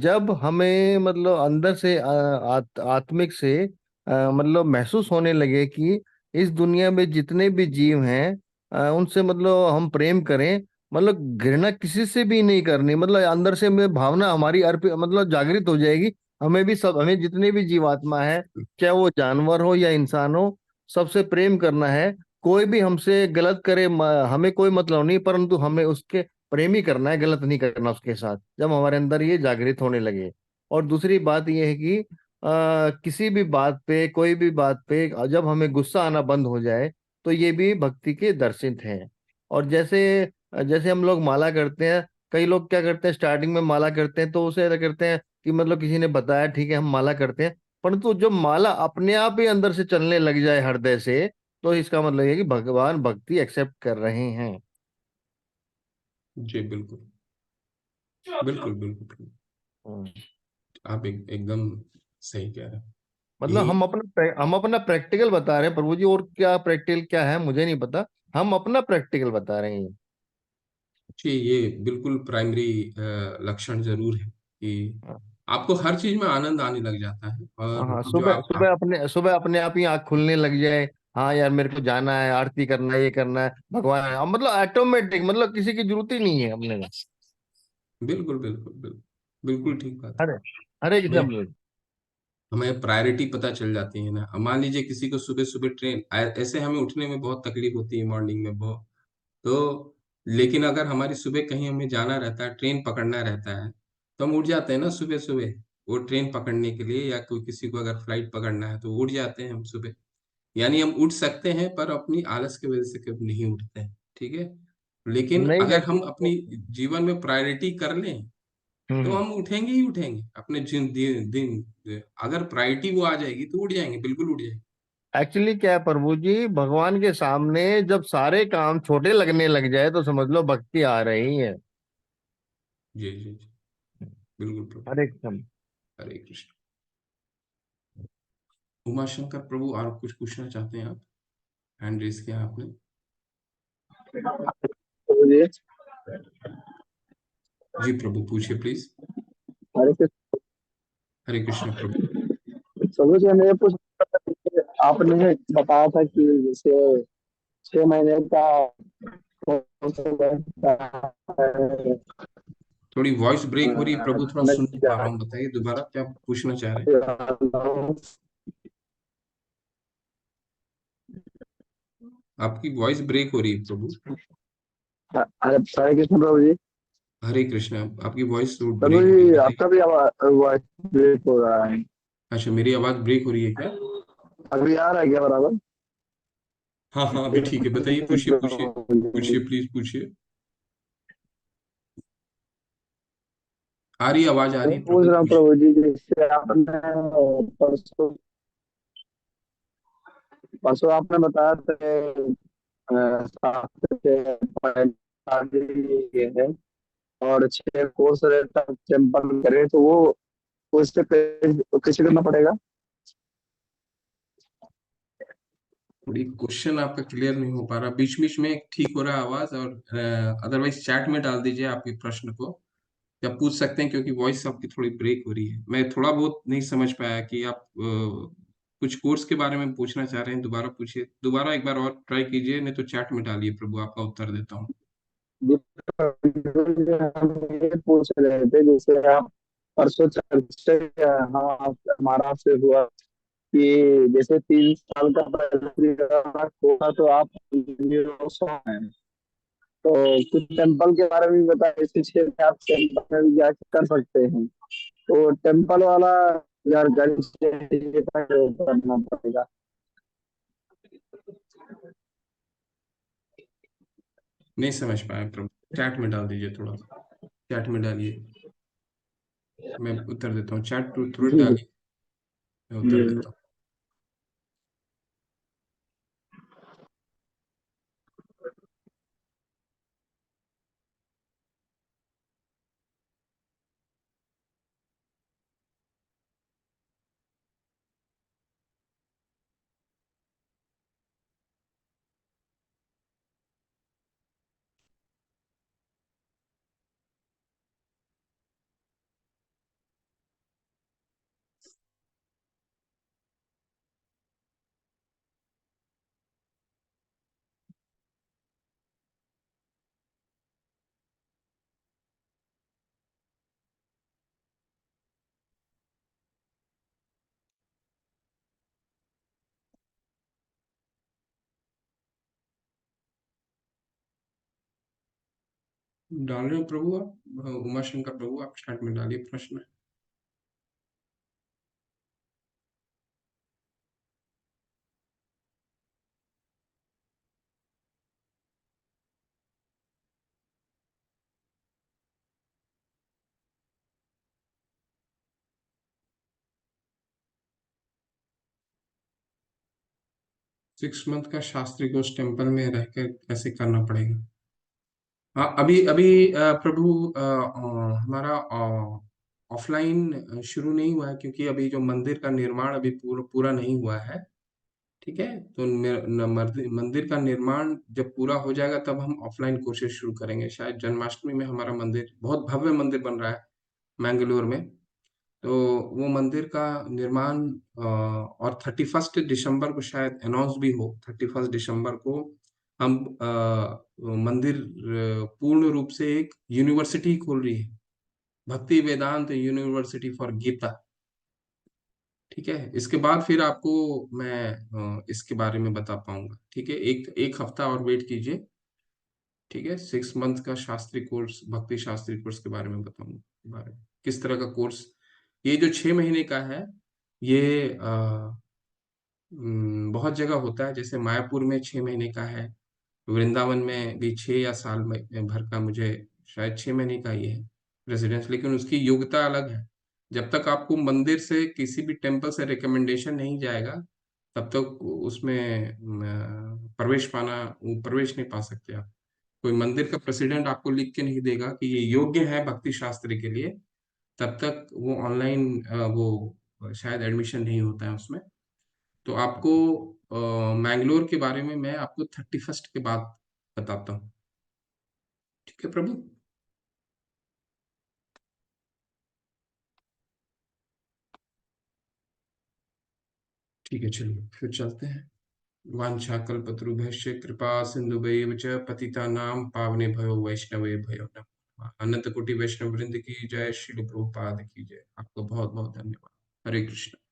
जब हमें मतलब अंदर से आत्मिक से मतलब महसूस होने लगे कि इस दुनिया में जितने भी जीव हैं उनसे मतलब हम प्रेम करें, मतलब घृणा किसी से भी नहीं करनी, मतलब अंदर से में भावना हमारी अर्पित मतलब जागृत हो जाएगी। हमें जितने भी जीवात्मा है, चाहे वो जानवर हो या इंसान हो, सबसे प्रेम करना है। कोई भी हमसे गलत करे, हमें कोई मतलब नहीं, परंतु हमें उसके प्रेम ही करना है, गलत नहीं करना उसके साथ, जब हमारे अंदर ये जागृत होने लगे। और दूसरी बात ये है कि किसी भी बात पे, कोई भी बात पे जब हमें गुस्सा आना बंद हो जाए, तो ये भी भक्ति के दर्शित हैं। और जैसे जैसे हम लोग माला करते हैं, कई लोग क्या करते हैं, स्टार्टिंग में माला करते हैं तो उसे ऐसा करते हैं कि मतलब किसी ने बताया, ठीक है हम माला करते हैं, परंतु जब माला अपने आप ही अंदर से चलने लग जाए हृदय से, तो इसका मतलब ये है कि भगवान भक्ति एक्सेप्ट कर रहे हैं। जी बिल्कुल बिल्कुल बिल्कुल बिल्कुल। हम्म। आप एकदम सही कह रहे हैं। मतलब यही हम अपना प्रैक्टिकल बता रहे हैं प्रभु जी, और क्या प्रैक्टिकल क्या है मुझे नहीं पता, हम अपना प्रैक्टिकल बता रहे हैं। जी, ये बिल्कुल प्राइमरी लक्षण जरूर है कि हाँ। आपको हर चीज में आनंद आने लग जाता है। और हाँ, जो सुबह सुबह अपने आप ही आँख खुलने लग जाए। हाँ यार, मेरे को जाना है, आरती करना है, ये करना है, भगवान है, मतलब ऑटोमेटिक, मतलब किसी की जरूरत ही नहीं है अपने को। बिल्कुल बिल्कुल बिल्कुल बिल्कुल ठीक बात हरे हरे है। कृष्ण बोल। हमें प्रायोरिटी पता चल जाती है ना। अब मान लीजिए किसी को सुबह सुबह ट्रेन, ऐसे हमें उठने में बहुत तकलीफ होती है मॉर्निंग में बहुत, तो लेकिन अगर हमारी सुबह कहीं हमें जाना रहता है, ट्रेन पकड़ना रहता है, तो हम उठ जाते हैं ना सुबह सुबह वो ट्रेन पकड़ने के लिए, या कोई किसी को अगर फ्लाइट पकड़ना है तो उठ जाते हैं हम सुबह। यानी हम उठ सकते हैं पर अपनी आलस की वजह से कभी नहीं उठते हैं, ठीक है। लेकिन नहीं अगर जैसे। हम अपनी जीवन में प्रायोरिटी कर लें तो हम्म। हम उठेंगे ही उठेंगे अपने अगर प्रायोरिटी वो आ जाएगी तो उठ जाएंगे, बिल्कुल उठ जाएंगे। एक्चुअली क्या है प्रभु जी, भगवान के सामने जब सारे काम छोटे लगने लग जाए तो समझ लो भक्ति आ रही है। जी जी जी, बिल्कुल प्रभु। हरे कृष्ण। हरे कृष्ण। उमा शंकर प्रभु, और कुछ पूछना चाहते हैं आप? हैंड रेस किया आपने। तो ये जी प्रभु, पूछिए प्लीज। हरे हरे कृष्ण प्रभु। प्रभु जी, हमें ये पूछ, आपने बताया था कि जैसे 6 महीने का कोर्स रहता है, थोड़ी वॉइस ब्रेक हो रही है प्रभु, थोड़ा मैं सुन नहीं पा रहा हूँ, बताइए दोबारा क्या पूछना चाह रहे हैं। आपकी वॉइस ब्रेक हो रही है प्रभु। हरे हरे कृष्ण प्रभु जी। हरे कृष्ण, आपकी वॉइस तो प्रभु ब्रेक हो रही है, जी, बताइए। आपका भी आवाज ब्रेक हो रहा है। अच्छा, मेरी आवाज ब्रेक हो रही है क्या? अभी आ रहा है क्या बराबर? हाँ हाँ, अभी ठीक है, बताइए, पूछिए पूछिए। पूछिए प्लीज पूछिए। आ रही आवाज, आ रही मैं है पूछ प्रभु, रहा हूँ पूछिए। प्रभु जी, जैसे आपने परसों परसों आपने बताया था 7 से 45 ये है, और 6 कोर्स रहता है, टेम्पल करे तो वो उससे कैसे करना पड़ेगा? थोड़ी क्वेश्चन आपका क्लियर नहीं हो पा रहा, बीच बीच में ठीक हो रहा है आवाज, और अदरवाइज चैट में डाल दीजिए आपके प्रश्न को, या पूछ सकते हैं, क्योंकि वॉइस आपकी थोड़ी ब्रेक हो रही है। मैं थोड़ा बहुत नहीं समझ पाया कि आप कुछ कोर्स के बारे में पूछना चाह रहे हैं। दोबारा पूछिए, दोबारा एक बार और ट्राई कीजिए, नहीं तो चैट में डालिए प्रभु, आपका उत्तर देता हूँ। जी, हम ये पूछ रहे थे, जैसे आप परसों चर्चा, हाँ, हमारा आपसे हुआ कि जैसे 3 साल का परिवार होगा तो आप हैं। तो कुछ टेम्पल के बारे में भी बताया, जैसे 6 आप टेम्पल में भी जाके कर सकते हैं। तो टेम्पल वाला यार घर से करना पड़ेगा। नहीं समझ पाया प्रभु, चैट में डाल दीजिए, थोड़ा चैट में डालिए, मैं उत्तर देता हूँ। चैट तुरंत जी डालिए, मैं उत्तर जी। देता हूँ। डाल रहे हो प्रभु आप? उमा शंकर प्रभु, आप चैट में डालिए प्रश्न। सिक्स मंथ का शास्त्री कोर्स टेम्पल में रहकर कैसे करना पड़ेगा? हाँ, अभी अभी प्रभु हमारा ऑफलाइन शुरू नहीं हुआ है, क्योंकि अभी जो मंदिर का निर्माण अभी पूरा नहीं हुआ है। ठीक है, तो मंदिर का निर्माण जब पूरा हो जाएगा तब हम ऑफलाइन कोर्सेज शुरू करेंगे। शायद जन्माष्टमी में हमारा मंदिर, बहुत भव्य मंदिर बन रहा है मैंगलोर में, तो वो मंदिर का निर्माण और 31 दिसंबर को शायद अनाउंस भी हो। 31 दिसंबर को हम मंदिर पूर्ण रूप से एक यूनिवर्सिटी खोल रही है, भक्ति वेदांत यूनिवर्सिटी फॉर गीता। ठीक है, इसके बाद फिर आपको मैं इसके बारे में बता पाऊंगा। ठीक है, एक एक हफ्ता और वेट कीजिए। ठीक है, 6 मंथ का शास्त्री कोर्स, भक्ति शास्त्री कोर्स के बारे में बताऊंगा, के बारे में किस तरह का कोर्स। ये जो 6 महीने का है, ये बहुत जगह होता है। जैसे मायापुर में 6 महीने का है, वृंदावन में भी 6 या साल में भर का, मुझे शायद 6 महीने का ही है रेजिडेंस, लेकिन उसकी योग्यता अलग है। जब तक आपको मंदिर से, किसी भी टेम्पल से रिकमेंडेशन नहीं जाएगा, तब तक उसमें प्रवेश नहीं पा सकते आप। कोई मंदिर का प्रेसिडेंट आपको लिख के नहीं देगा कि ये योग्य है भक्ति शास्त्र के लिए, तब तक वो ऑनलाइन वो शायद एडमिशन नहीं होता है उसमें। तो आपको मैंगलोर के बारे में मैं आपको 31 के बाद बताता हूँ। ठीक है प्रभु। ठीक है, चलिए फिर चलते हैं। वाञ्छाकल्पतरुभ्यश्च कृपा सिन्धुभैव च पतितानां पावनेभ्यो वैष्णवेभ्यो नमः। अनंत कोटि वैष्णव वृंद की जय, श्रील प्रभुपाद की जय। आपको बहुत बहुत धन्यवाद। हरे कृष्ण।